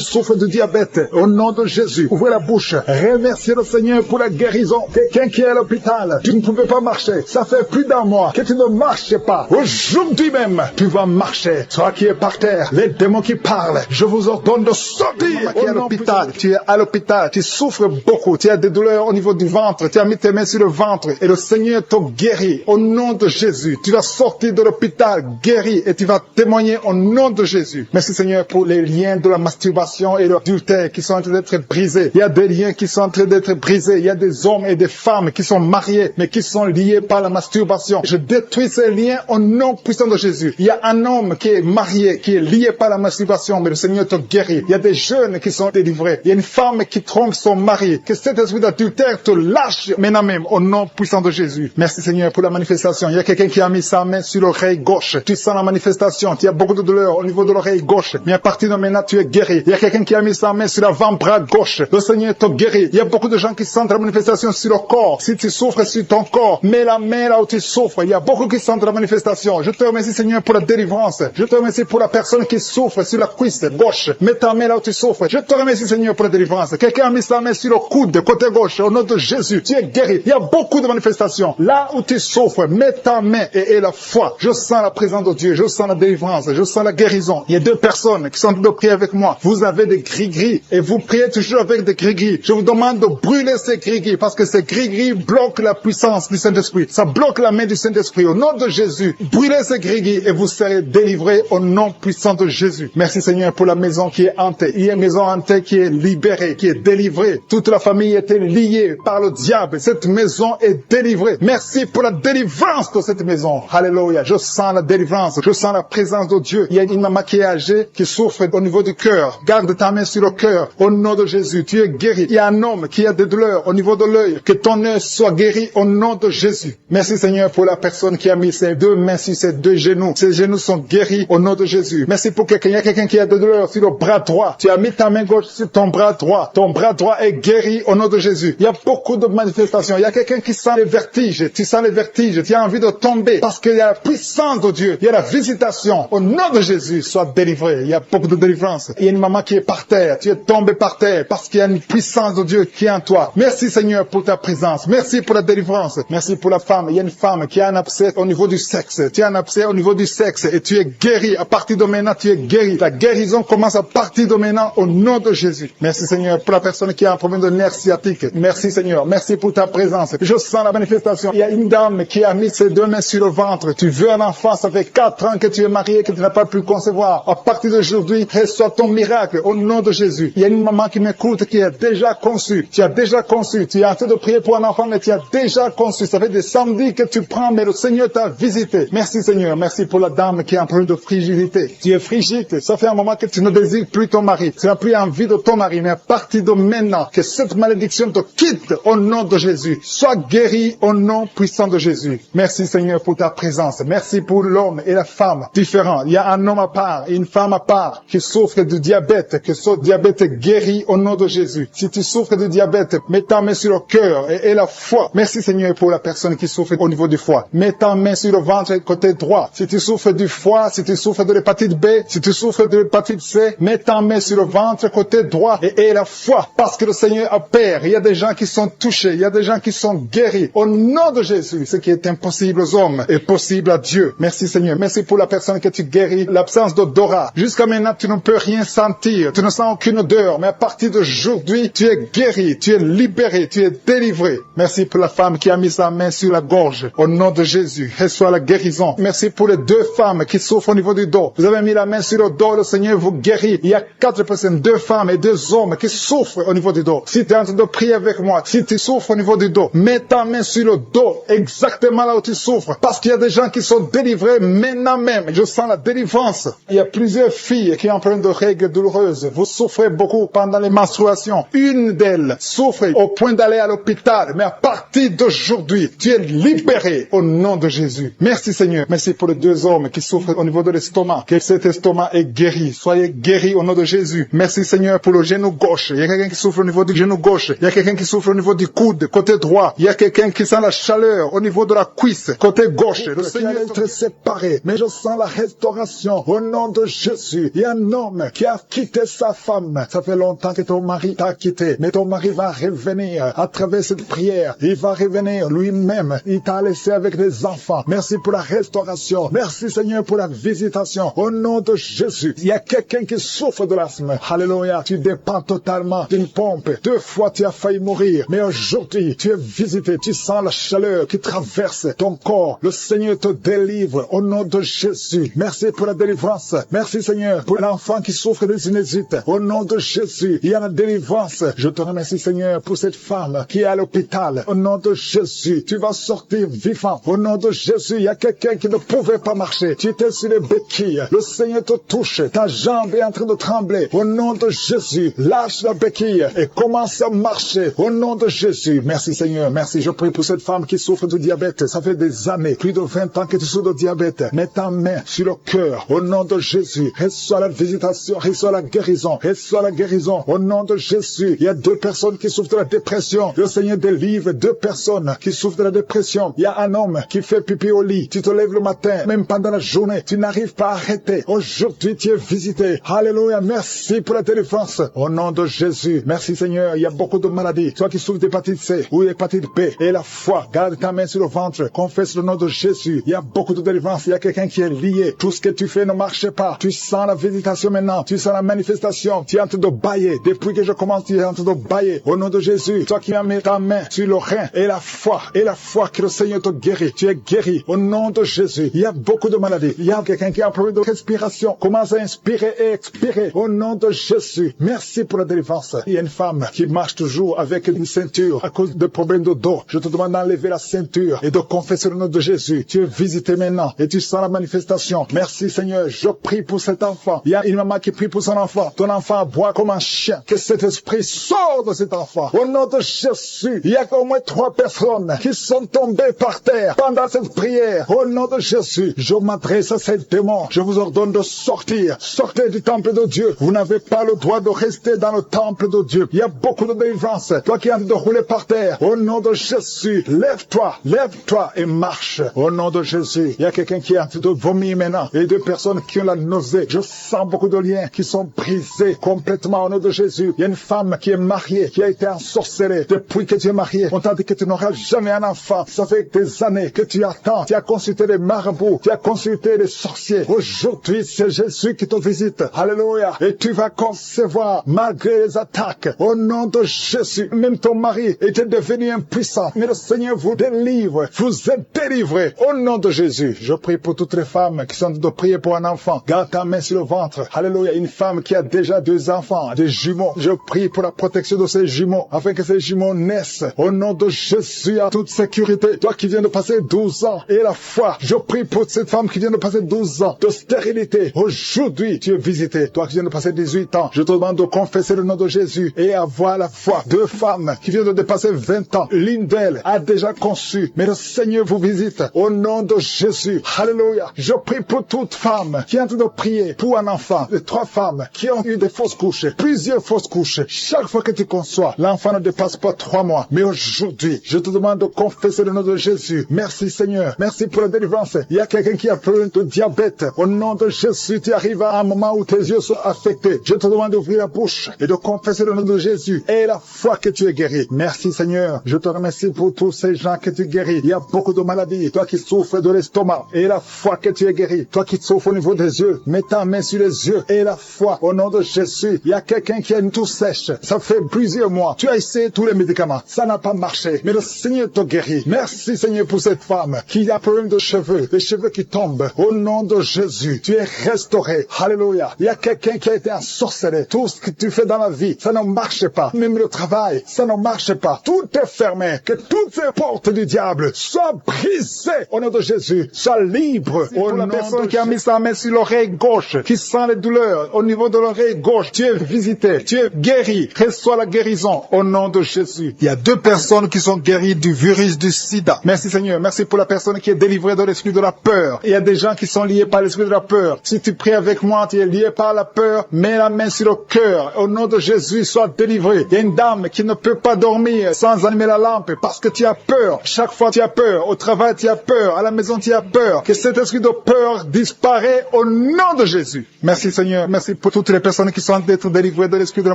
souffrent de diabète. Au nom de Jésus. Ouvrez la bouche. Remerciez le Seigneur pour la guérison. Quelqu'un qui est à l'hôpital. Tu ne pouvais pas marcher. Ça fait plus d'1 mois que tu ne marches pas. Aujourd'hui même, tu vas marcher. Toi qui es par terre, les démons qui parlent, je vous ordonne de sortir. Qui est à l'hôpital. Tu es à l'hôpital. Tu souffres beaucoup. Tu as des douleurs au niveau du ventre. Tu as mis tes mains sur le ventre et le Seigneur te guérit. Au nom de Jésus. Tu vas sortir de l'hôpital guéri et tu vas témoigner au nom de Jésus. Merci Seigneur pour les liens de la masturbation et l'adultère qui sont en train d'être brisés. Il y a des liens qui sont en train d'être brisés. Il y a des hommes et des femmes qui sont mariés mais qui sont liés par la masturbation. Je détruis ces liens au nom puissant de Jésus. Il y a un homme qui est marié, qui est lié par la masturbation, mais le Seigneur te guérit. Il y a des jeunes qui sont délivrés. Il y a une femme qui trompe son mari. Que cet esprit d'adultère te lâche maintenant même au nom puissant de Jésus. Merci Seigneur pour la manifestation. Il y a quelqu'un qui a mis sa main sur l'oreille gauche. Tu sens la manifestation. Tu as beaucoup de douleur au niveau de l'oreille gauche. Mais à partir de maintenant, tu es guéri. Il y a quelqu'un qui a mis sa main sur l'avant-bras gauche. Le Seigneur te guérit. Il y a beaucoup de gens qui sentent la manifestation sur le corps. Si tu souffres sur ton corps, mets la main là où tu souffres. Il y a beaucoup qui sentent la manifestation. Je te remercie Seigneur pour la délivrance. Je te remercie pour la personne qui souffre sur la cuisse gauche. Mets ta main là où tu souffres. Je te remercie Seigneur pour la délivrance. Quelqu'un a mis sa main sur le coude côté gauche. Au nom de Jésus, tu es guéri. Il y a beaucoup de manifestations. Là où tu souffres, mets ta main et la foi. Je sens la présence de Dieu. Je sens la délivrance. Je sens la guérison. Il y a 2 personnes qui sont en train de prier avec moi. Vous avez des gris-gris et vous priez toujours avec des gris-gris. Je vous demande de brûler ces gris-gris parce que ces gris-gris bloquent la puissance du Saint-Esprit. Ça bloque la main du Saint-Esprit. Au nom de Jésus, brûlez ces gris-gris et vous serez délivrés au nom puissant de Jésus. Merci Seigneur pour la maison qui est hantée. Il y a une maison hantée qui est libérée, qui est délivrée. toute la famille était liée par le diable. Cette maison est délivrée. Merci pour la délivrance de cette maison. Alléluia. Je sens la délivrance. Je sens la présence de Dieu. Il y a une maman qui est âgée, qui souffre au niveau du cœur. Garde ta main sur le cœur. Au nom de Jésus, tu es guéri. Il y a un homme qui a des douleurs au niveau de l'œil. Que ton œil soit guéri au nom de Jésus. Merci Seigneur pour la personne qui a mis ses deux mains sur ses deux genoux. Ses genoux sont guéris au nom de Jésus. Merci pour quelqu'un. Il y a quelqu'un qui a des douleurs sur le bras droit. Tu as mis ta main gauche sur ton bras droit. Ton bras droit est guéri au nom de Jésus. Il y a beaucoup de manifestations. Il y a quelqu'un qui sent les vertiges. Tu sens les vertiges. Tu as envie de tomber parce qu'il y a la puissance de Dieu. Il y a la visitation. Au nom de Jésus, sois délivré. Il y a beaucoup de délivrance. Il y a une maman qui est par terre. Tu es tombé par terre parce qu'il y a une puissance de Dieu qui est en toi. Merci Seigneur pour ta présence. Merci pour la délivrance. Merci pour la femme. Il y a une femme qui a un abcès au niveau du sexe. Tu as un abcès au niveau du sexe et tu es guéri. À partir de maintenant, tu es guéri. La guérison commence à partir de maintenant au nom de Jésus. Merci Seigneur pour la personne qui a un problème de nerf sciatique. Merci Seigneur. Merci pour ta présence. Je sens la manifestation. Il y a une dame qui a mis ses deux mains sur le ventre. Tu veux un enfant. Ça fait 4 ans que tu es marié, que tu n'as pas pu concevoir. À partir d'aujourd'hui, reçois ton miracle au nom de Jésus. Il y a une maman qui m'écoute qui a déjà conçu. Tu as déjà conçu. Tu es en train de prier pour un enfant, mais tu as déjà conçu. Ça fait des samedis que tu prends, mais le Seigneur t'a visité. Merci Seigneur. Merci pour la dame qui a un problème de frigidité. Tu es frigide. Ça fait un moment que tu ne désires plus ton mari. Tu n'as plus envie de ton mari, mais à partir de maintenant, que cette malédiction te quitte au nom de Jésus. Sois guéri au nom puissant de Jésus. Merci Seigneur pour ta présence. Merci pour l'homme et la femme différents. Il y a un homme à part et une femme à part qui souffre du diabète, que ce diabète est guéri au nom de Jésus. Si tu souffres du diabète, mets ta main sur le cœur et la foi. Merci Seigneur pour la personne qui souffre au niveau du foie. Mets ta main sur le ventre côté droit. Si tu souffres du foie, si tu souffres de l'hépatite B, si tu souffres de l'hépatite C, mets ta main sur le ventre côté droit et la foi. Parce que le Seigneur opère. Il y a des gens qui sont touchés. Il y a des gens qui sont guéris. Au nom de Jésus, ce qui est impossible aux hommes est possible à Dieu. Merci Seigneur. Merci pour la personne que tu guéris. L'absence d'odorat. Jusqu'à maintenant, tu ne peux rien sentir. Tu ne sens aucune odeur. Mais à partir d'aujourd'hui, tu es guéri. Tu es libéré. Tu es délivré. Merci pour la femme qui a mis sa main sur la gorge. Au nom de Jésus, reçois la guérison. Merci pour les 2 femmes qui souffrent au niveau du dos. Vous avez mis la main sur le dos. Le Seigneur vous guérit. Il y a 4 personnes, 2 femmes et 2 hommes qui souffrent au niveau du dos. Si tu es en train de prier avec moi, si tu souffres au niveau du dos, mets ta main sur le dos, exactement là où tu souffres. Parce qu'il y a des gens qui sont délivrés maintenant même. Je sens la délivrance. Il y a plusieurs filles qui ont un problème de règles douloureuses. Vous souffrez beaucoup pendant les menstruations. Une d'elles souffre au point d'aller à l'hôpital. Mais à partir d'aujourd'hui, tu es libéré au nom de Jésus. Merci Seigneur. Merci pour les 2 hommes qui souffrent au niveau de l'estomac. Que cet estomac est guéri. Soyez guéris au nom de Jésus. Merci Seigneur pour le genou gauche. Il y a quelqu'un qui souffre au niveau du genou gauche. Il y a quelqu'un qui souffre au niveau du coude, côté droit. Il y a quelqu'un qui sent la chaleur au niveau de la cuisse, côté gauche. Le Seigneur est très séparé, mais je sens la restauration au nom de Jésus. Il y a un homme qui a quitté sa femme. Ça fait longtemps que ton mari t'a quitté, mais ton mari va revenir à travers cette prière. Il va revenir lui-même. Il t'a laissé avec des enfants. Merci pour la restauration. Merci Seigneur pour la visitation. Au nom de Jésus. Il y a quelqu'un qui souffre de l'asthme. Alléluia. Tu dépends totalement d'une pompe. 2 fois tu as failli mourir, mais aujourd'hui tu es visité. Tu sens la chaleur qui traverse ton corps. Le Seigneur te délivre au nom de Jésus. Merci pour la délivrance. Merci Seigneur pour l'enfant qui souffre de sinusite. Au nom de Jésus, il y a la délivrance. Je te remercie Seigneur pour cette femme qui est à l'hôpital. Au nom de Jésus, tu vas sortir vivant. Au nom de Jésus, il y a quelqu'un qui ne pouvait pas marcher. Tu étais sur les béquilles. Le Seigneur te touche. Ta jambe est en train de trembler. Au nom de Jésus, lâche la béquille et commence à marcher. Au nom de Jésus. Merci Seigneur. Merci. Je prie pour cette femme qui souffre de diabète. Ça fait des années, plus de 20 ans que tu souffres de diabète. Mets ta main sur le cœur. Au nom de Jésus. Reçois la visitation. Reçois la guérison. Reçois la guérison. Au nom de Jésus. Il y a 2 personnes qui souffrent de la dépression. Le Seigneur délivre 2 personnes qui souffrent de la dépression. Il y a un homme qui fait pipi au lit. Tu te lèves le matin, même pendant la journée. Tu n'arrives pas à arrêter. Aujourd'hui, tu es visité. Alléluia. Merci pour la délivrance. Au nom de Jésus. Merci Seigneur. Il y a beaucoup de maladies. Toi qui souffres d'hépatite C ou hépatite B et la foi. Garde ta main sur le ventre. Confesse le nom de Jésus. Il y a beaucoup de délivrance. Il y a quelqu'un qui est lié. Tout ce que tu fais ne marche pas. Tu sens la visitation maintenant. Tu sens la manifestation. Tu es en train de bailler. Depuis que je commence, tu es en train de bailler. Au nom de Jésus. Toi qui as mis ta main sur le rein et la foi que le Seigneur te guérit. Tu es guéri. Au nom de Jésus. Il y a beaucoup de maladies. Il y a quelqu'un qui a un problème de respiration. Commence à inspirer et expirer. Au nom de Jésus. Merci pour la délivrance. Il y a une femme femme qui marche toujours avec une ceinture à cause de problèmes de dos. Je te demande d'enlever la ceinture et de confesser le nom de Jésus. Tu es visité maintenant et tu sens la manifestation. Merci Seigneur. Je prie pour cet enfant. Il y a une maman qui prie pour son enfant. Ton enfant aboie comme un chien. Que cet esprit sorte de cet enfant. Au nom de Jésus, il y a au moins 3 personnes qui sont tombées par terre pendant cette prière. Au nom de Jésus, je m'adresse à ces démons. Je vous ordonne de sortir. Sortez du temple de Dieu. Vous n'avez pas le droit de rester dans le temple de Dieu. Il y a beaucoup de délivrance. Toi qui es en train de rouler par terre, au nom de Jésus, lève-toi et marche. Au nom de Jésus, il y a quelqu'un qui est en train de vomir maintenant. Et 2 personnes qui ont la nausée. Je sens beaucoup de liens qui sont brisés complètement au nom de Jésus. Il y a une femme qui est mariée, qui a été ensorcelée. Depuis que tu es mariée, on t'a dit que tu n'auras jamais un enfant. Ça fait des années que tu attends. Tu as consulté les marabouts, tu as consulté les sorciers. Aujourd'hui, c'est Jésus qui te visite. Alléluia. Et tu vas concevoir malgré les attaques. Au nom de Jésus, même ton mari était devenu impuissant. Mais le Seigneur vous délivre. Vous êtes délivrés. Au nom de Jésus, je prie pour toutes les femmes qui sont de prier pour un enfant. Garde ta main sur le ventre. Alléluia. Une femme qui a déjà 2 enfants, des jumeaux. Je prie pour la protection de ces jumeaux, afin que ces jumeaux naissent. Au nom de Jésus, à toute sécurité. Toi qui viens de passer 12 ans et la foi, je prie pour cette femme qui vient de passer 12 ans de stérilité. Aujourd'hui, tu es visité. Toi qui viens de passer 18 ans, je te demande de confesser le nom de Jésus et avoir la foi. 2 femmes qui viennent de dépasser 20 ans. L'une d'elles a déjà conçu. Mais le Seigneur vous visite. Au nom de Jésus. Alléluia. Je prie pour toute femme qui est en train de prier pour un enfant. Les 3 femmes qui ont eu des fausses couches. Plusieurs fausses couches. Chaque fois que tu conçois, l'enfant ne dépasse pas 3 mois. Mais aujourd'hui, je te demande de confesser le nom de Jésus. Merci Seigneur. Merci pour la délivrance. Il y a quelqu'un qui a peur de diabète. Au nom de Jésus, tu arrives à un moment où tes yeux sont affectés. Je te demande d'ouvrir la bouche et de confesser le nom de Jésus. Et la foi que tu es guéri. Merci Seigneur. Je te remercie pour tous ces gens que tu guéris. Il y a beaucoup de maladies. Toi qui souffres de l'estomac. Et la foi que tu es guéri. Toi qui souffres au niveau des yeux. Mets ta main sur les yeux. Et la foi. Au nom de Jésus. Il y a quelqu'un qui a une toux sèche. Ça fait plusieurs mois. Tu as essayé tous les médicaments. Ça n'a pas marché. Mais le Seigneur te guérit. Merci Seigneur pour cette femme qui a problème de cheveux. Les cheveux qui tombent. Au nom de Jésus. Tu es restauré. Alléluia. Il y a quelqu'un qui a été ensorcelé. Tout ce que tu fais dans la vie, ça ne marche pas. Même le travail, ça ne marche pas. Tout est fermé. Que toutes ces portes du diable soient brisées. Au nom de Jésus. Sois libre. Au nom de personne qui a mis sa main sur l'oreille gauche, qui sent les douleurs au niveau de l'oreille gauche, tu es visité. Tu es guéri. Reçois la guérison. Au nom de Jésus. Il y a 2 personnes qui sont guéries du virus du sida. Merci Seigneur. Merci pour la personne qui est délivrée de l'esprit de la peur. Il y a des gens qui sont liés par l'esprit de la peur. Si tu pries avec moi, tu es lié par la peur. Mets la main sur le cœur. Au nom de Jésus, sois délivré. Il y a une dame qui ne peut pas dormir sans allumer la lampe parce que tu as peur. Chaque fois tu as peur. Au travail tu as peur. À la maison tu as peur. Que cet esprit de peur disparaît au nom de Jésus. Merci Seigneur. Merci pour toutes les personnes qui sont d'être délivrées de l'esprit de la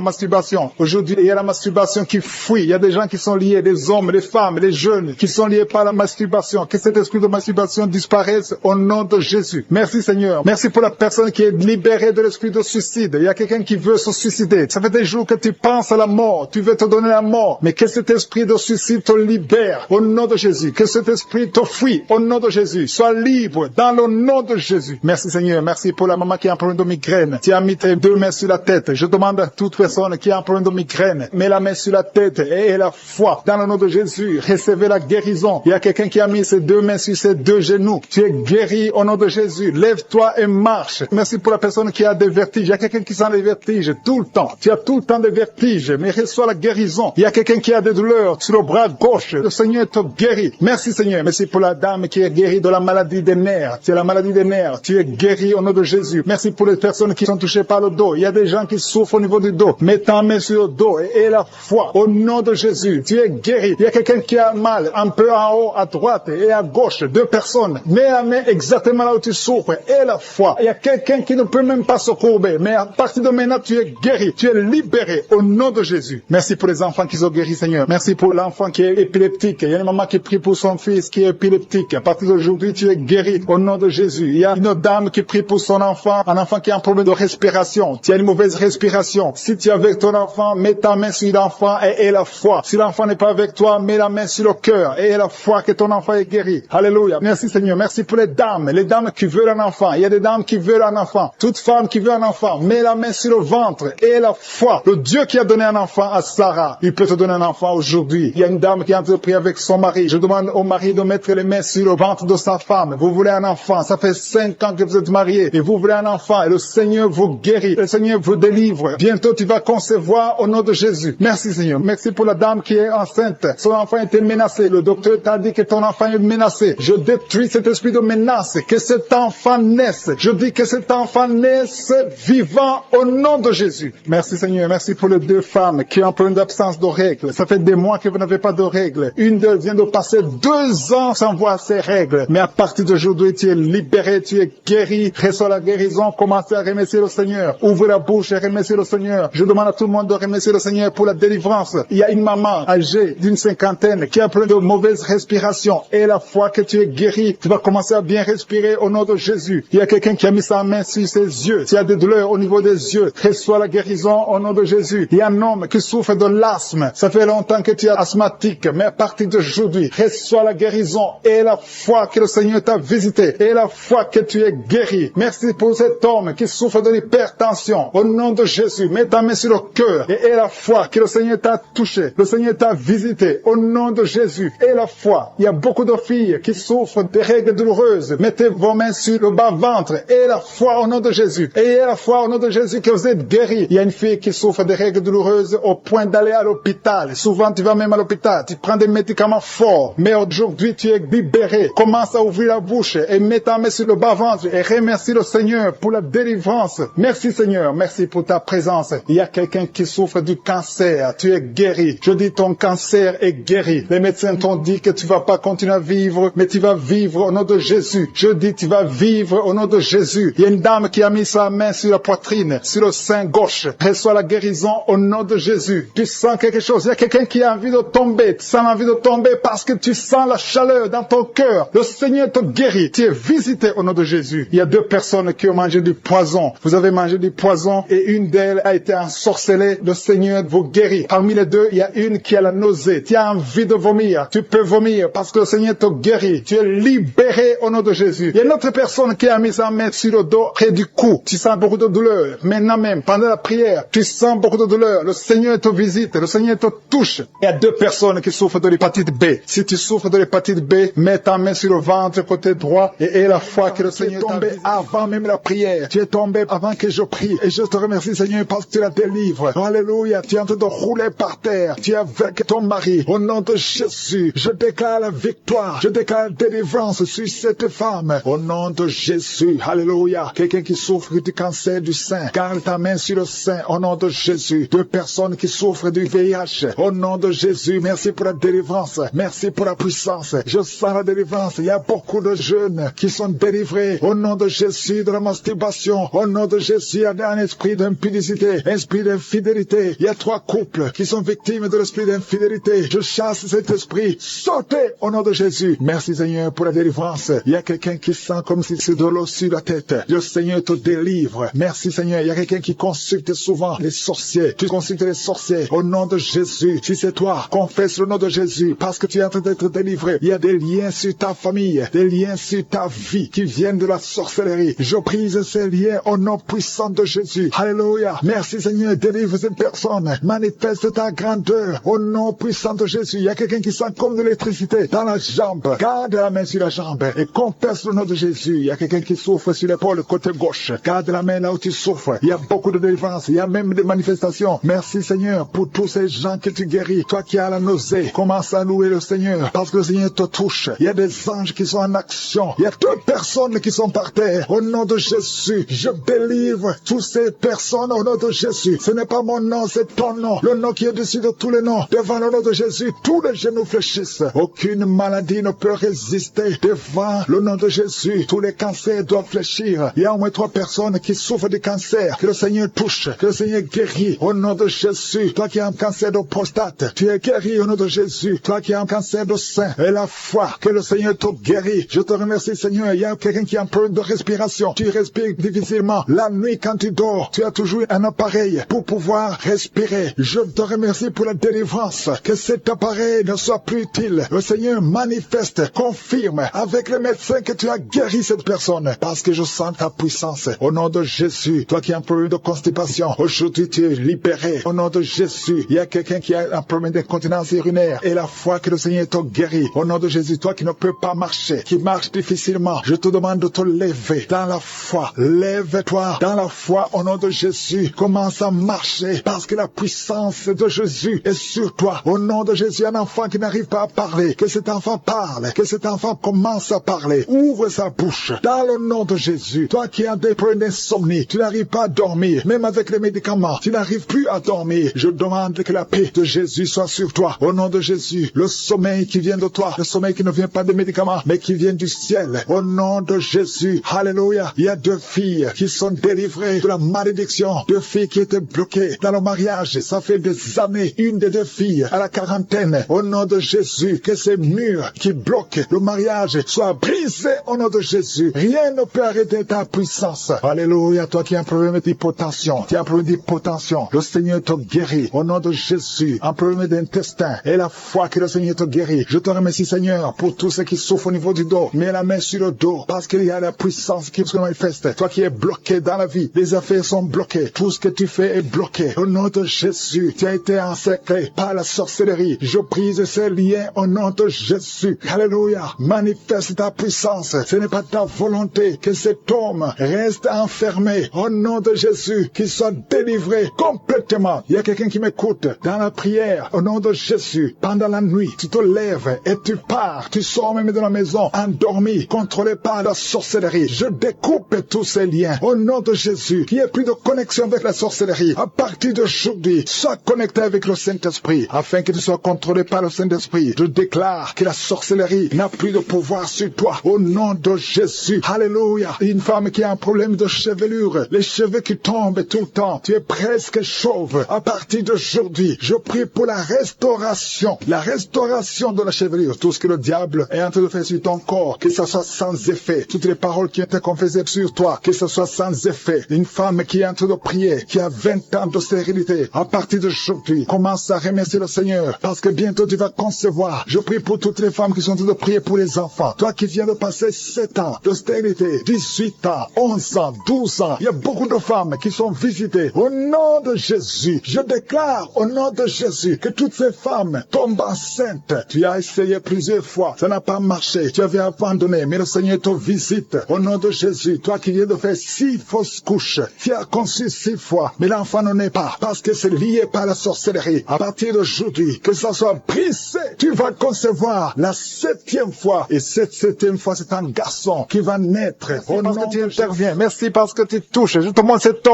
masturbation. Aujourd'hui, il y a la masturbation qui fuit. Il y a des gens qui sont liés, des hommes, des femmes, des jeunes qui sont liés par la masturbation. Que cet esprit de masturbation disparaisse au nom de Jésus. Merci Seigneur. Merci pour la personne qui est libérée de l'esprit de suicide. Il y a quelqu'un qui veut se suicider. Ça fait des jours que tu penses à la mort. Tu veux te donner la mort. Mais que cet esprit de suicide te libère au nom de Jésus. Que cet esprit te fuit au nom de Jésus. Sois libre dans le nom de Jésus. Merci Seigneur. Merci pour la maman qui a un problème de migraine. Tu as mis tes 2 mains sur la tête. Je demande à toute personne qui a un problème de migraine, mets la main sur la tête et la foi. Dans le nom de Jésus, recevez la guérison. Il y a quelqu'un qui a mis ses 2 mains sur ses 2 genoux. Tu es guéri au nom de Jésus. Lève-toi et marche. Merci pour la personne qui a des vertiges. Il y a quelqu'un qui sent les vertiges tout le temps. Tu as tout le temps des vertiges, mais reçois la guérison. Il y a quelqu'un qui a des douleurs sur le bras gauche. Le Seigneur te guérit. Merci Seigneur. Merci pour la dame qui est guérie de la maladie des nerfs. C'est la maladie des nerfs. Tu es guéri au nom de Jésus. Merci pour les personnes qui sont touchées par le dos. Il y a des gens qui souffrent au niveau du dos. Mets ta main sur le dos et la foi au nom de Jésus. Tu es guéri. Il y a quelqu'un qui a mal un peu en haut, à droite et à gauche. 2 personnes. Mets la main exactement là où tu souffres et la foi. Il y a quelqu'un qui ne peut même pas se courber. Mais à partir de maintenant, tu es guéri. Tu es libéré au nom de Jésus. Merci pour les enfants qui sont guéris, Seigneur. Merci pour l'enfant qui est épileptique. Il y a une maman qui prie pour son fils qui est épileptique. À partir d'aujourd'hui, tu es guéri au nom de Jésus. Il y a une dame qui prie pour son enfant, un enfant qui a un problème de respiration. Tu as une mauvaise respiration. Si tu es avec ton enfant, mets ta main sur l'enfant et la foi. Si l'enfant n'est pas avec toi, mets la main sur le cœur et la foi que ton enfant est guéri. Alléluia. Merci Seigneur. Merci pour les dames qui veulent un enfant. Il y a des dames qui veulent un enfant. Toute femme qui veut un enfant, mets la main sur le ventre et la foi. Le Dieu qui a donné un enfant à Sarah, il peut te donner un enfant aujourd'hui. Il y a une dame qui est en train de prier avec son mari. Je demande au mari de mettre les mains sur le ventre de sa femme. Vous voulez un enfant, ça fait 5 ans que vous êtes mariés et vous voulez un enfant et le Seigneur vous guérit, le Seigneur vous délivre. Bientôt tu vas concevoir au nom de Jésus. Merci Seigneur. Merci pour la dame qui est enceinte. Son enfant était menacé. Le docteur t'a dit que ton enfant est menacé. Je détruis cet esprit de menace. Que cet enfant naisse. Je dis que cet enfant naisse vivant au nom de Jésus. Merci Seigneur. Merci pour les 2 femmes qui ont un problème d'absence de règles. Ça fait des mois que vous n'avez pas de règles. Une d'elles vient de passer 2 ans sans voir ses règles. Mais à partir d'aujourd'hui, tu es libéré, tu es guéri. Reçois la guérison. Commencez à remercier le Seigneur. Ouvrez la bouche et remerciez le Seigneur. Je demande à tout le monde de remercier le Seigneur pour la délivrance. Il y a une maman âgée d'une 50aine qui a plein de mauvaise respiration. Et la fois que tu es guéri, tu vas commencer à bien respirer au nom de Jésus. Il y a quelqu'un qui a mis sa main sur ses yeux. S'il y a des douleurs au niveau des yeux, reçois la guérison au nom de Jésus. Il y a un homme qui souffre de l'asthme. Ça fait longtemps que tu es asthmatique, mais à partir d'aujourd'hui, reçois la guérison et la foi que le Seigneur t'a visité et la foi que tu es guéri. Merci pour cet homme qui souffre de l'hypertension. Au nom de Jésus, mets ta main sur le cœur et la foi que le Seigneur t'a touché. Le Seigneur t'a visité. Au nom de Jésus et la foi. Il y a beaucoup de filles qui souffrent des règles douloureuses. Mettez vos mains sur le bas-ventre et la foi au nom de Jésus. Et la foi au nom de Jésus que vous êtes guéris. Il y a une fille qui souffre des règles douloureuses au point d'aller à l'hôpital. Souvent, tu vas même à l'hôpital. Tu prends des médicaments forts. Mais aujourd'hui, tu es libéré. Commence à ouvrir la bouche et mets ta main sur le bas-ventre et remercie le Seigneur pour la délivrance. Merci Seigneur. Merci pour ta présence. Il y a quelqu'un qui souffre du cancer. Tu es guéri. Je dis ton cancer est guéri. Les médecins t'ont dit que tu vas pas continuer à vivre, mais tu vas vivre au nom de Jésus. Je dis tu vas vivre au nom de Jésus. Il y a une dame qui a mis sa main sur la poitrine, sur le sein gauche. Reçois la guérison au nom de Jésus. Tu sens quelque chose. Il y a quelqu'un qui a envie de tomber. Tu sens l'envie de tomber parce que tu sens la chaleur dans ton cœur. Le Seigneur te guérit. Tu es visité au nom de Jésus. Il y a 2 personnes qui ont mangé du poison. Vous avez mangé du poison et une d'elles a été ensorcelée. Le Seigneur vous guérit. Parmi les 2, il y a une qui a la nausée. Tu as envie de vomir. Tu peux vomir parce que le Seigneur te guérit. Tu es libéré au nom de Jésus. Il y a une autre personne qui a mis sa main sur le dos près du cou. Tu sens beaucoup de douleur. Maintenant même, pendant la prière, tu sens beaucoup de douleur. Le Seigneur te visite. Le Seigneur te touche. Il y a 2 personnes qui souffrent de l'hépatite B. Si tu souffres de l'hépatite B, mets ta main sur le ventre côté droit et la foi que le Seigneur t'a tombé avant même la prière. Tu es tombé avant que je prie. Et je te remercie Seigneur parce que tu la délivres. Alléluia. Tu es en train de rouler par terre. Tu es avec ton mari. Au nom de Jésus, je déclare la victoire. Je déclare la délivrance sur cette femme. Au nom de Jésus. Alléluia. Quelqu'un qui souffre du cancer du sein, garde ta main sur le sein. Au nom de Jésus. 2 personnes qui souffrent du VIH. Au nom de Jésus. Merci pour la délivrance. Merci pour la puissance. Je sens la délivrance. Il y a beaucoup de jeunes qui sont délivrés. Au nom de Jésus de la masturbation. Au nom de Jésus, il y a un esprit d'impudicité, un esprit d'infidélité. Il y a 3 couples qui sont victimes de l'esprit d'infidélité. Je chasse cet esprit. Sortez au nom de Jésus. Merci Seigneur pour la délivrance. Il y a quelqu'un qui sent comme si c'est de l'eau sur la tête. Le Seigneur te délivre. Merci Seigneur. Il y a quelqu'un qui consulte souvent les sorciers. Tu consultes les sorciers. Au nom de Jésus. Si c'est toi, confesse le nom de Jésus parce que tu es en train d'être délivré. Il y a des liens sur ta famille, des liens sur ta vie qui viennent de la sorcellerie. Je brise ces liens au nom puissant de Jésus. Alléluia. Merci Seigneur. Délivre cette personne. Manifeste ta grandeur au nom puissant de Jésus. Il y a quelqu'un qui sent comme de l'électricité dans la jambe. Garde la main sur la jambe et confesse le nom de Jésus. Il y a quelqu'un qui souffre sur l'épaule côté gauche. Garde la main là où tu souffres. Il y a beaucoup de délivrance. Il y a même des manifestations. Merci Seigneur pour tous ces gens que tu guéris. Toi qui as la nausée, commence à louer le Seigneur parce que le Seigneur te touche. Il y a des anges qui sont en action. Il y a 2 personnes qui sont par terre. Au nom de Jésus, je délivre toutes ces personnes au nom de Jésus. Ce n'est pas mon nom, c'est ton nom. Le nom qui est au-dessus de tous les noms. Devant le nom de Jésus, tous les genoux fléchissent. Aucune maladie ne peut résister devant le nom de Jésus. Tous les cancers doivent fléchir. Il y a au moins 3 personnes qui souffrent du cancer. Que le Seigneur touche, que le Seigneur guérit. Au nom de Jésus, toi qui as un cancer de prostate, tu es guéri au nom de Jésus. Toi qui as un cancer de sein, et la foi que le Seigneur te guérit. Je te remercie Seigneur. Il y a quelqu'un qui a un problème de respiration. Tu respires difficilement. La nuit quand tu dors, tu as toujours un appareil pour pouvoir respirer. Je te remercie pour la délivrance. Que cet appareil ne soit plus utile. Le Seigneur manifeste, confirme avec les médecins que tu as guéri cette personne. Parce que je sens ta puissance. Au nom de Jésus, toi qui as un problème de constipation, aujourd'hui tu es libéré. libéré. Au nom de Jésus, il y a quelqu'un qui a un problème d'incontinence urinaire et la foi que le Seigneur te guérit. Au nom de Jésus, toi qui ne peux pas marcher, qui marche difficilement, je te demande de te lever dans la foi. Lève-toi dans la foi au nom de Jésus. Commence à marcher parce que la puissance de Jésus est sur toi. Au nom de Jésus, un enfant qui n'arrive pas à parler, que cet enfant parle, que cet enfant commence à parler. Ouvre sa bouche dans le nom de Jésus. Toi qui as des problèmes d'insomnie, tu n'arrives pas à dormir, même avec les médicaments, tu n'arrives plus à dormir. Je demande que la paix de Jésus soit sur toi. Au nom de Jésus, le sommeil qui vient de toi, le sommeil qui ne vient pas des médicaments, mais qui vient du ciel. Au nom de Jésus, alléluia. Il y a 2 filles qui sont délivrées de la malédiction. 2 filles qui étaient bloquées dans le mariage. Ça fait des années. Une des 2 filles à la quarantaine. Au nom de Jésus, que ces murs qui bloquent le mariage soient brisés au nom de Jésus. Rien ne peut arrêter ta puissance. Alléluia. Toi qui as un problème d'hypotension, tu as un problème d'hypotension, le Seigneur te guérit. Au nom de Jésus, un problème d'intestin et la foi que le Seigneur te guérit. Je te remercie, Seigneur, pour tous ceux qui souffrent au niveau du dos. Mets la main sur le dos parce qu'il y a la puissance qui se manifeste. Toi qui es bloqué dans la vie, les affaires sont bloquées. Tout ce que tu fais est bloqué. Au nom de Jésus, tu as été encerclé par la sorcellerie. Je brise ces liens au nom de Jésus. Alléluia. Manifeste ta puissance. Ce n'est pas ta volonté que cet homme reste enfermé. Au nom de Jésus, qu'il soit délivré complètement. Il y a quelqu'un qui m'écoute dans la prière. Au nom de Jésus, pendant la nuit, tu te lèves et tu pars. Tu sors même de la maison endormi, contrôlé par la sorcellerie. Je découpe tous ces liens. Au nom de Jésus, qu'il n'y ait plus de connexion avec la sorcellerie. À partir d'aujourd'hui, sois connecté avec le Saint-Esprit, afin que tu sois contrôlé par le Saint-Esprit. Je déclare que la sorcellerie n'a plus de pouvoir sur toi. Au nom de Jésus. Alléluia. Une femme qui a un problème de chevelure, les cheveux qui tombent tout le temps, tu es presque chauve. À partir d'aujourd'hui, je prie pour la restauration de la chevelure. Tout ce que le diable est en train de faire sur ton corps, que ça soit sans effet. Toutes les paroles qui ont été confessées sur toi, que ça soit sans effet. Une femme qui est en train de prier, qui a 20 ans de stérilité, à partir d'aujourd'hui, commence à remercier le Seigneur, parce que bientôt tu vas concevoir. Je prie pour toutes les femmes qui sont en train de prier pour les enfants. Toi qui viens de passer 7 ans de stérilité, 18 ans, 11 ans, 12 ans, il y a beaucoup de femmes qui sont visitées. Au nom de Jésus, je déclare au nom de Jésus que toutes ces femmes tombent enceintes. Tu as essayé plusieurs fois, ça n'a pas marché, tu avais abandonné, mais le Seigneur te visite. Au nom de Jésus, toi qui viens de faire 6 fausses couches, tu as conçu 6 fois, mais l'enfant ne naît pas, parce que c'est lié par la sorcellerie. À partir d'aujourd'hui, que ça soit brisé, tu vas concevoir la 7e fois, et cette 7e fois, c'est un garçon qui va naître. Au nom que tu interviens, merci parce que tu touches. Je te montre cet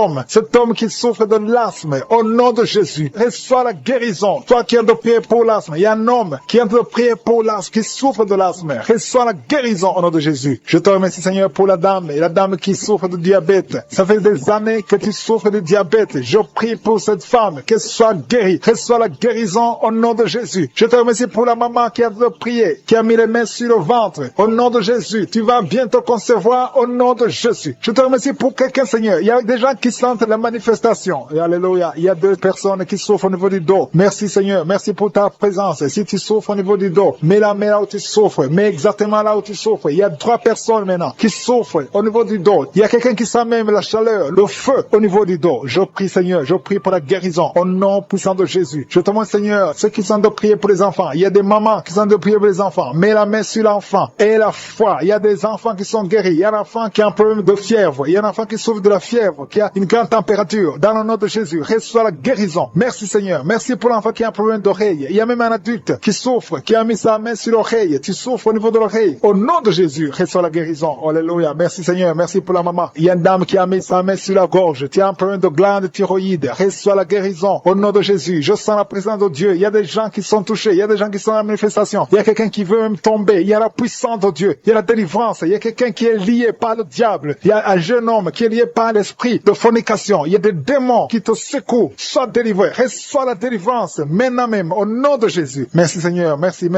homme qui souffre de l'asthme, au nom de Jésus, reçois la guérison. Toi qui es de prier pour l'asthme, il y a un homme qui est de prier pour l'asthme, qui souffre de l'asthme, reçois la guérison au nom de Jésus. Je te remercie, Seigneur, pour la dame qui souffre de diabète. Ça fait des années que tu souffres de diabète. Je prie pour cette femme, qu'elle soit guérie. Reçois la guérison au nom de Jésus. Je te remercie pour la maman qui a de prier, qui a mis les mains sur le ventre. Au nom de Jésus, tu vas bientôt concevoir au nom de Jésus. Je te remercie pour quelqu'un, Seigneur. Il y a des gens qui sentent la manifestation. Et alléluia. Il y a 2 personnes qui souffrent au niveau du dos. Merci, Seigneur. Merci pour ta présence. Si tu souffres au niveau du dos, mets la main là où tu souffres. Mets exactement là où tu souffres. Il y a 3 personnes maintenant qui souffrent au niveau du dos. Il y a quelqu'un qui sent même la chaleur, le feu au niveau du dos. Je prie, Seigneur. Je prie pour la guérison au nom puissant de Jésus. Je te demande, Seigneur, ceux qui sont de prier pour les enfants. Il y a des mamans qui sont de prier pour les enfants. Mets la main sur l'enfant et la foi. Il y a des enfants qui sont guéris. Il y a un enfant qui a un problème de fièvre. Il y a un enfant qui souffre de la fièvre, qui a une grande température. Dans le nom de Jésus, reçois la guérison. Merci, Seigneur. Merci pour l'enfant qui a un problème d'oreille. Il y a même un adulte qui souffre, qui a mis sa main sur l'oreille. Tu souffres au niveau de l'oreille. Au nom de Jésus, reçois la guérison. Alléluia. Merci, Seigneur. Merci pour la maman. Il y a une dame qui a mis sa main sur la gorge. Tu as un problème de glande thyroïde. Reçois la guérison. Au nom de Jésus, je sens la présence de Dieu. Il y a des gens qui sont touchés. Il y a des gens qui sont en manifestation. Il y a quelqu'un qui veut même tomber. Il y a la puissance de Dieu. Il y a la délivrance. Il y a quelqu'un qui est lié par le diable. Il y a un jeune homme qui est lié par l'esprit de fornication. Il y a des démons qui te secouent. Sois délivré. Reçois la délivrance. Maintenant même. Au nom de Jésus. Merci, Seigneur. Merci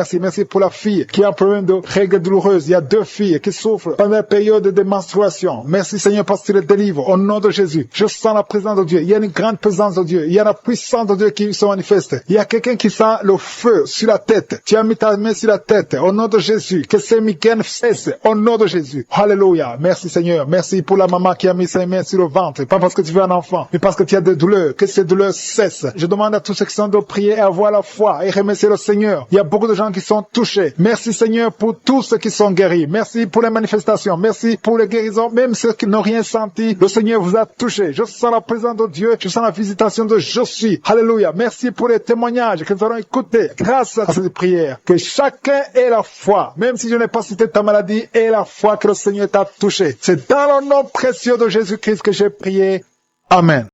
pour la fille qui a un problème de règles douloureuses. Il y a 2 filles qui souffrent pendant la période de menstruation. Merci, Seigneur, parce que tu les délivres. Au nom de Jésus. Je sens la présence de Dieu. Il y a une grande présence de Dieu. Il y a la puissance de Dieu qui se manifeste. Il y a quelqu'un qui sent le feu sur la tête. Tu as mis ta main sur la tête. Au nom de Jésus. Que ces migraines cessent. Au nom de Jésus. Alléluia. Merci, Seigneur. Merci pour la maman qui a mis ses mains sur le ventre. Pas parce que tu veux un enfant, mais parce que tu as des douleurs. que ces douleurs cessent. Je demande à tous ceux qui sont de prier et avoir la foi et remercier le Seigneur. Il y a beaucoup de gens qui sont touchés. Merci Seigneur pour tous ceux qui sont guéris. Merci pour les manifestations. Merci pour les guérisons. Même ceux qui n'ont rien senti, le Seigneur vous a touché. Je sens la présence de Dieu. Je sens la visitation de Je suis. Alléluia. Merci pour les témoignages que nous allons écouter grâce à cette prière. Que chacun ait la foi. Même si je n'ai pas cité ta maladie, ait la foi que le Seigneur t'a touché. C'est dans le nom précieux de Jésus-Christ que j'ai prié. Amen.